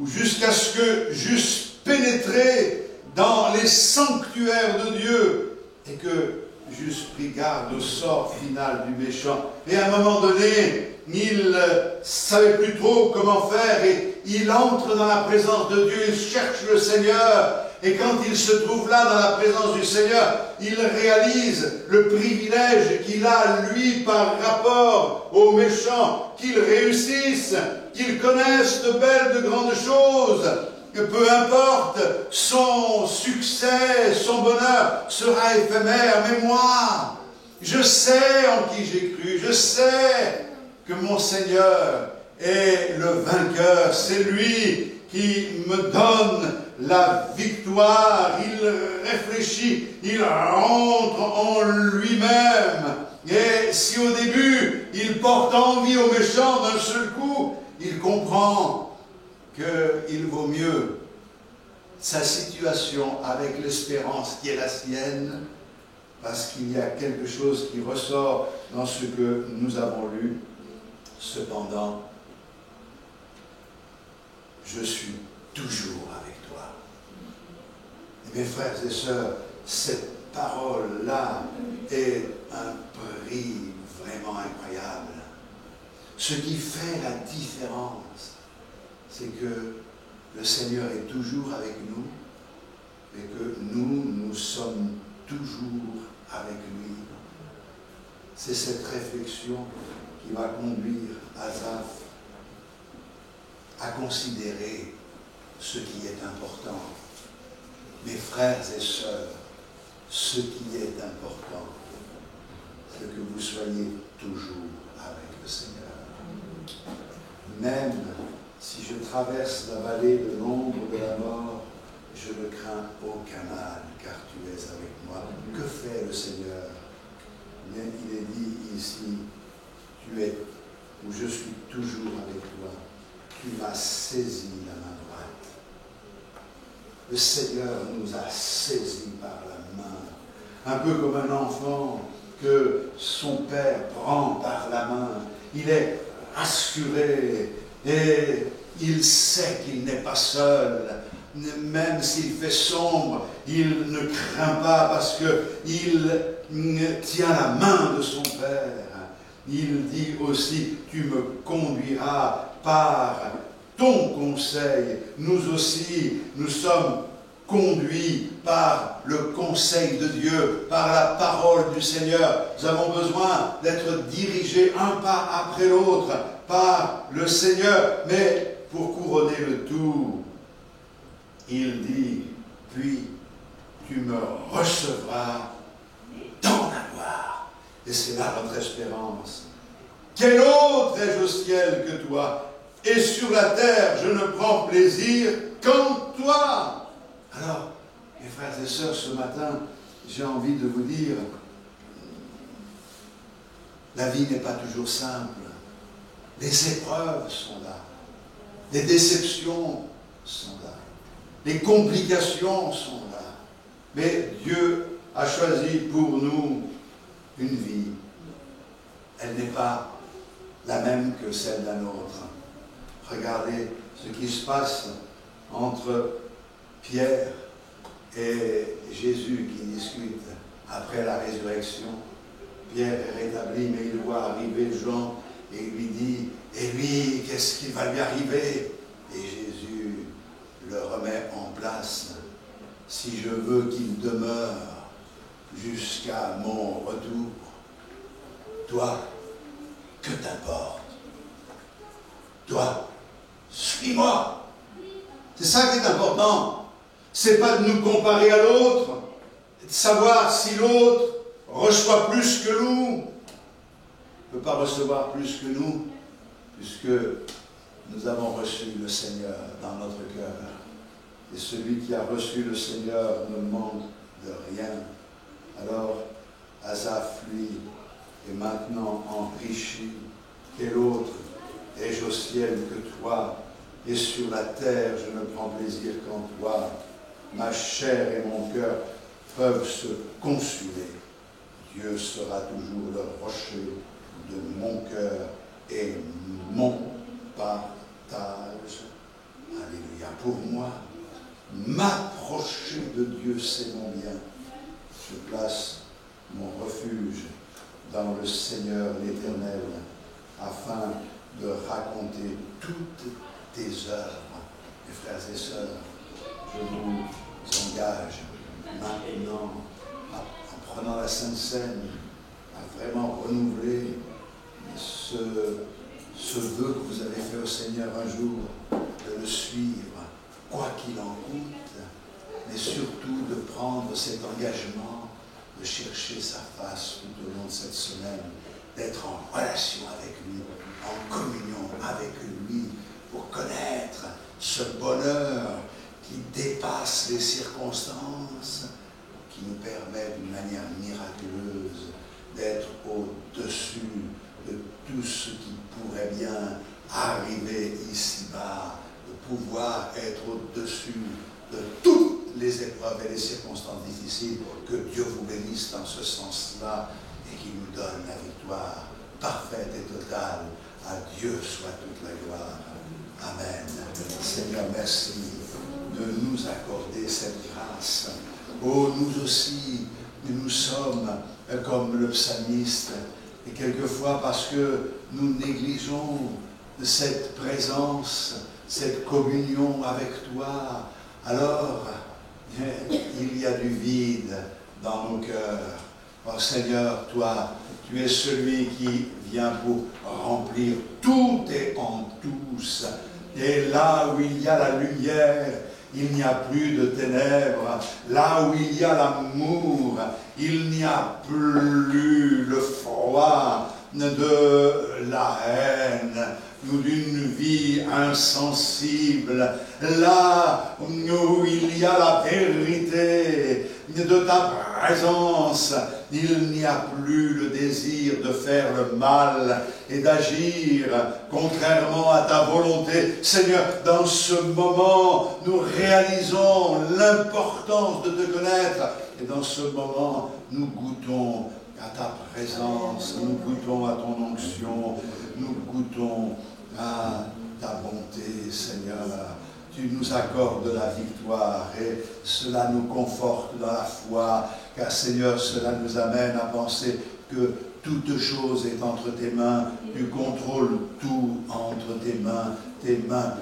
jusqu'à ce que j'eusse pénétré dans les sanctuaires de Dieu et que j'eusse pris garde au sort final du méchant. Et à un moment donné, il ne savait plus trop comment faire et il entre dans la présence de Dieu, il cherche le Seigneur. Et quand il se trouve là dans la présence du Seigneur, il réalise le privilège qu'il a, lui, par rapport aux méchants, qu'il réussisse, qu'il connaisse de belles, de grandes choses, que peu importe, son succès, son bonheur sera éphémère. Mais moi, je sais en qui j'ai cru, je sais que mon Seigneur est le vainqueur, c'est lui qui me donne la victoire, il réfléchit, il rentre en lui-même. Et si au début, il porte envie aux méchants d'un seul coup, il comprend qu'il vaut mieux sa situation avec l'espérance qui est la sienne, parce qu'il y a quelque chose qui ressort dans ce que nous avons lu. Cependant, je suis toujours avec toi. Et mes frères et sœurs, cette parole-là est un prix vraiment incroyable. Ce qui fait la différence, c'est que le Seigneur est toujours avec nous et que nous sommes toujours avec lui. C'est cette réflexion qui va conduire Asaph à considérer ce qui est important. Mes frères et sœurs, ce qui est important, c'est que vous soyez toujours avec le Seigneur. Même si je traverse la vallée de l'ombre de la mort, je ne crains aucun mal, car tu es avec moi. Que fait le Seigneur? Bien, il est dit ici, tu es, où je suis toujours avec toi. Tu m'as saisi la main droite. Le Seigneur nous a saisis par la main. Un peu comme un enfant que son père prend par la main. Il est rassuré et il sait qu'il n'est pas seul. Même s'il fait sombre, il ne craint pas parce qu'il tient la main de son père. Il dit aussi, tu me conduiras par ton conseil. Nous aussi, nous sommes conduits par le conseil de Dieu, par la parole du Seigneur. Nous avons besoin d'être dirigés un pas après l'autre par le Seigneur. Mais pour couronner le tout, il dit, puis tu me recevras dans la gloire. Et c'est là notre espérance. Quel autre ai-je au ciel que toi? Et sur la terre, je ne prends plaisir qu'en toi. Alors, Mes frères et sœurs, ce matin, j'ai envie de vous dire, la vie n'est pas toujours simple. Les épreuves sont là. Les déceptions sont là. Les complications sont là. Mais Dieu a choisi pour nous une vie. Elle n'est pas la même que celle d'un autre. Regardez ce qui se passe entre Pierre et Jésus qui discutent après la résurrection. Pierre est rétabli, mais il voit arriver Jean et il lui dit, et lui, qu'est-ce qui va lui arriver? Et Jésus le remet en place. Si je veux qu'il demeure jusqu'à mon retour, toi, que t'importe? Toi, suis-moi. C'est ça qui est important. C'est pas de nous comparer à l'autre, de savoir si l'autre reçoit plus que nous. Ne peut pas recevoir plus que nous, puisque nous avons reçu le Seigneur dans notre cœur. Et celui qui a reçu le Seigneur ne manque de rien. Alors, Asaph, lui, est maintenant enrichi. Quel autre ai-je au ciel que toi? Et sur la terre, je ne prends plaisir qu'en toi. Ma chair et mon cœur peuvent se consuler. Dieu sera toujours le rocher de mon cœur et mon partage. Alléluia. Pour moi, m'approcher de Dieu, c'est mon bien. Je place mon refuge dans le Seigneur l'Éternel, afin de raconter toutes tes œuvres. Mes frères et sœurs, je vous engage maintenant, en prenant la Sainte Seine, à vraiment renouveler ce vœu que vous avez fait au Seigneur un jour, de le suivre, quoi qu'il en coûte, mais surtout de prendre cet engagement de chercher sa face tout au long de cette semaine, d'être en relation avec lui, en communion avec lui, pour connaître ce bonheur qui dépasse les circonstances, qui nous permet d'une manière miraculeuse d'être au-dessus de tout ce qui pourrait bien arriver ici-bas, de pouvoir être au-dessus de toutes les épreuves et les circonstances difficiles. Que Dieu vous bénisse dans ce sens-là et qu'il nous donne la victoire parfaite et totale. À Dieu soit toute la gloire. Amen. Seigneur, merci de nous accorder cette grâce. Oh, nous aussi, nous sommes comme le psalmiste, et quelquefois parce que nous négligeons cette présence, cette communion avec toi, alors il y a du vide dans nos cœurs. Oh Seigneur, toi, tu es celui qui vient pour remplir tout et en tous. Et là où il y a la lumière, il n'y a plus de ténèbres. Là où il y a l'amour, il n'y a plus le froid de la haine ou d'une vie insensible. Là où il y a la vérité de ta présence, il n'y a plus le désir de faire le mal et d'agir contrairement à ta volonté. Seigneur, dans ce moment, nous réalisons l'importance de te connaître. Et dans ce moment, nous goûtons à ta présence, nous goûtons à ton onction, nous goûtons à ta bonté, Seigneur. Tu nous accordes la victoire et cela nous conforte dans la foi, car Seigneur, cela nous amène à penser que toute chose est entre tes mains, tu contrôles tout entre tes mains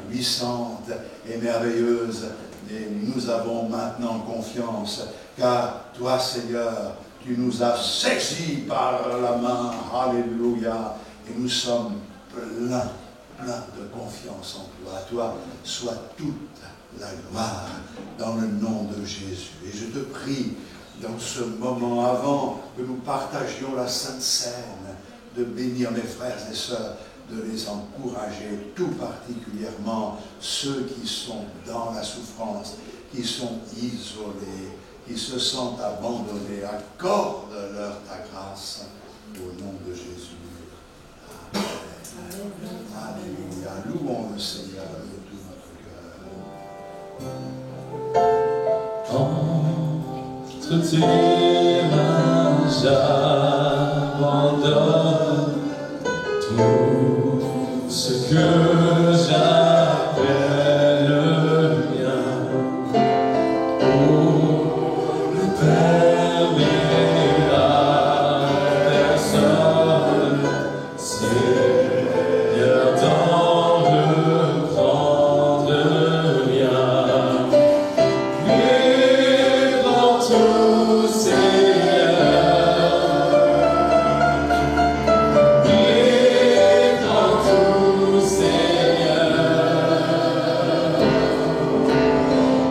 puissantes et merveilleuses. Et nous avons maintenant confiance, car toi, Seigneur, tu nous as saisis par la main, alléluia, et nous sommes pleins de confiance en toi. À toi soit toute la gloire dans le nom de Jésus. Et je te prie, dans ce moment, avant que nous partagions la Sainte Seine, de bénir mes frères et sœurs, de les encourager, tout particulièrement ceux qui sont dans la souffrance, qui sont isolés, qui se sentent abandonnés. Accorde-leur ta grâce au nom de Jésus. Amen. Alléluia. Louons le Seigneur de tout notre cœur. Entre tes mains, j'abandonne tout ce que j'appelle le mien. Oh, ne permets à personne, Seigneur, d'en reprendre mien. Libre en tout, Seigneur. Libre en tout, Seigneur.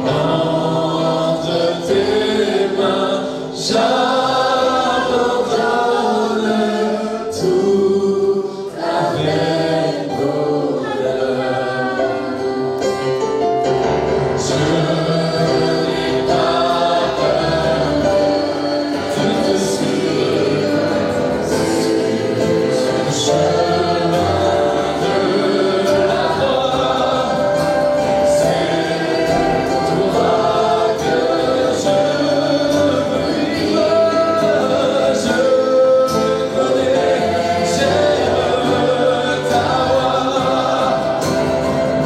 Entre tes mains, j'abandonne tout avec bonheur. Je n'ai pas peur de te suivre sur le chemin de la croix. C'est toi que je veux vivre. Je connais, j'aime ta voix.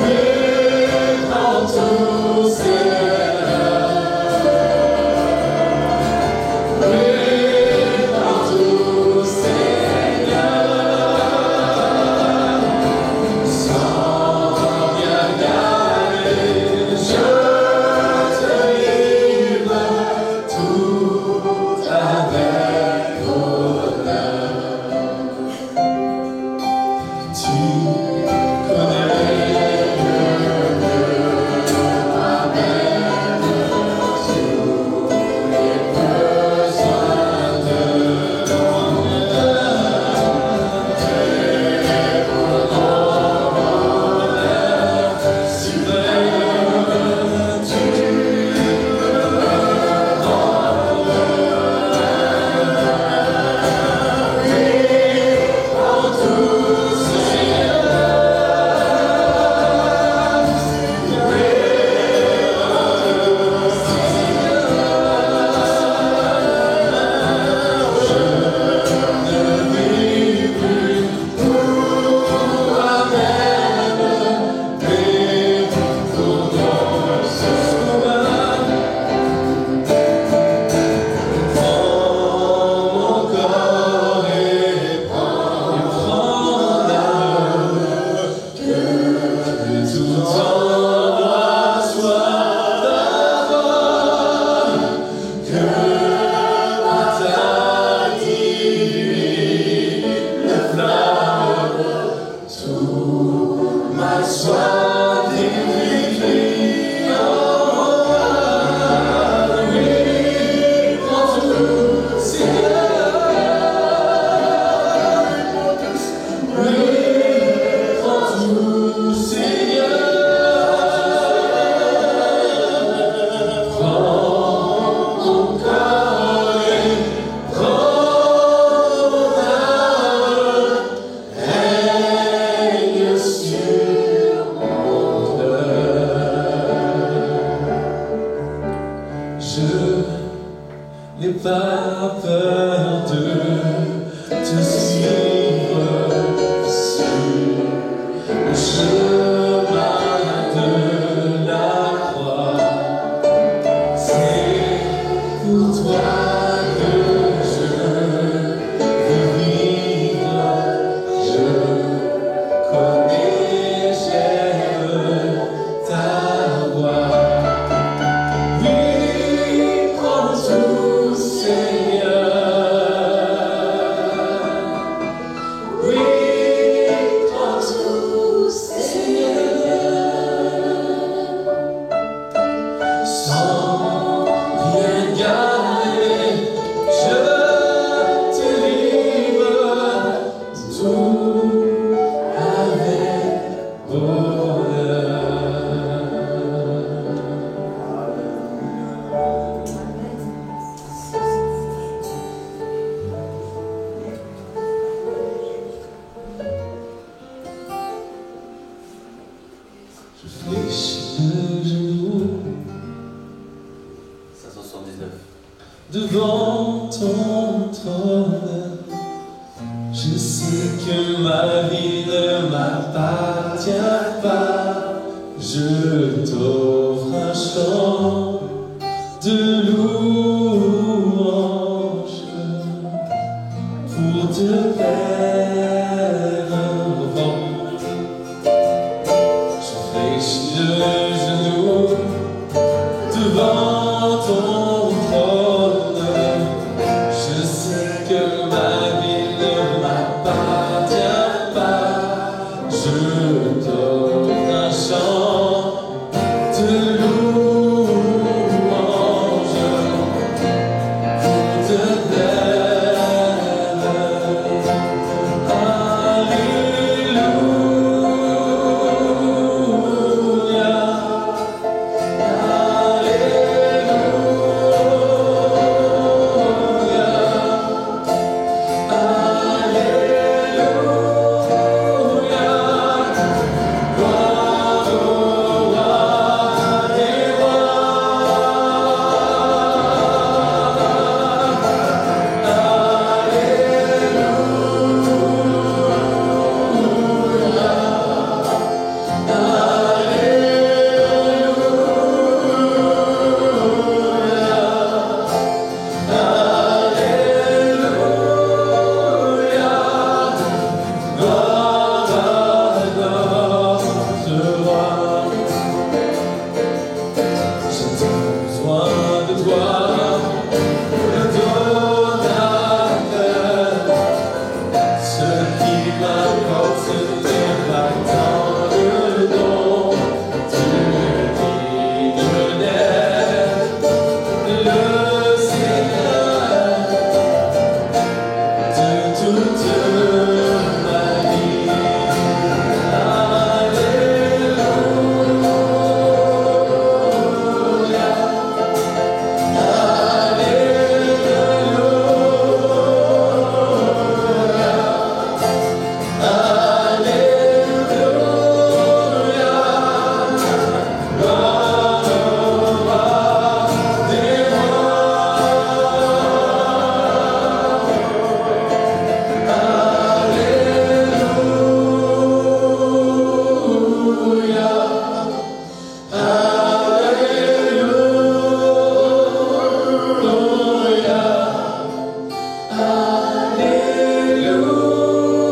Libre en tout, Seigneur. Libre en tout, Seigneur. Sans rien garder, je te livre tout avec bonheur. Tu connais moi-même tous les besoins de mon âme. Et pour mon bonheur suprême, tu libre en tout, ma soif divine en moi. Libre en tout, Seigneur. Libre en tout, Seigneur. Prends mon corps et prends mon âme. Règne sur mon cœur. Je n'ai pas peur de te suivre sur le chemin de la croix. C'est pour toi que je veux vivre. Je connais, j'aime ta voix. Libre en tout, Seigneur. Je sais que ma vie ne m'appartient pas. Je t'offre un chant de louange pour te plaire. Je fléchis le genou devant ton trône. Je sais que ma vie ne m'appartient pas. Je t'offre un chant de louange pour te plaire. Alléluia,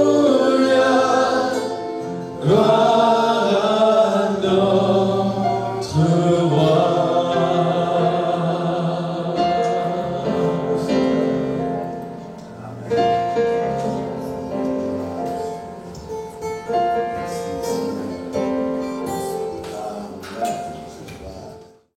Alléluia, gloire.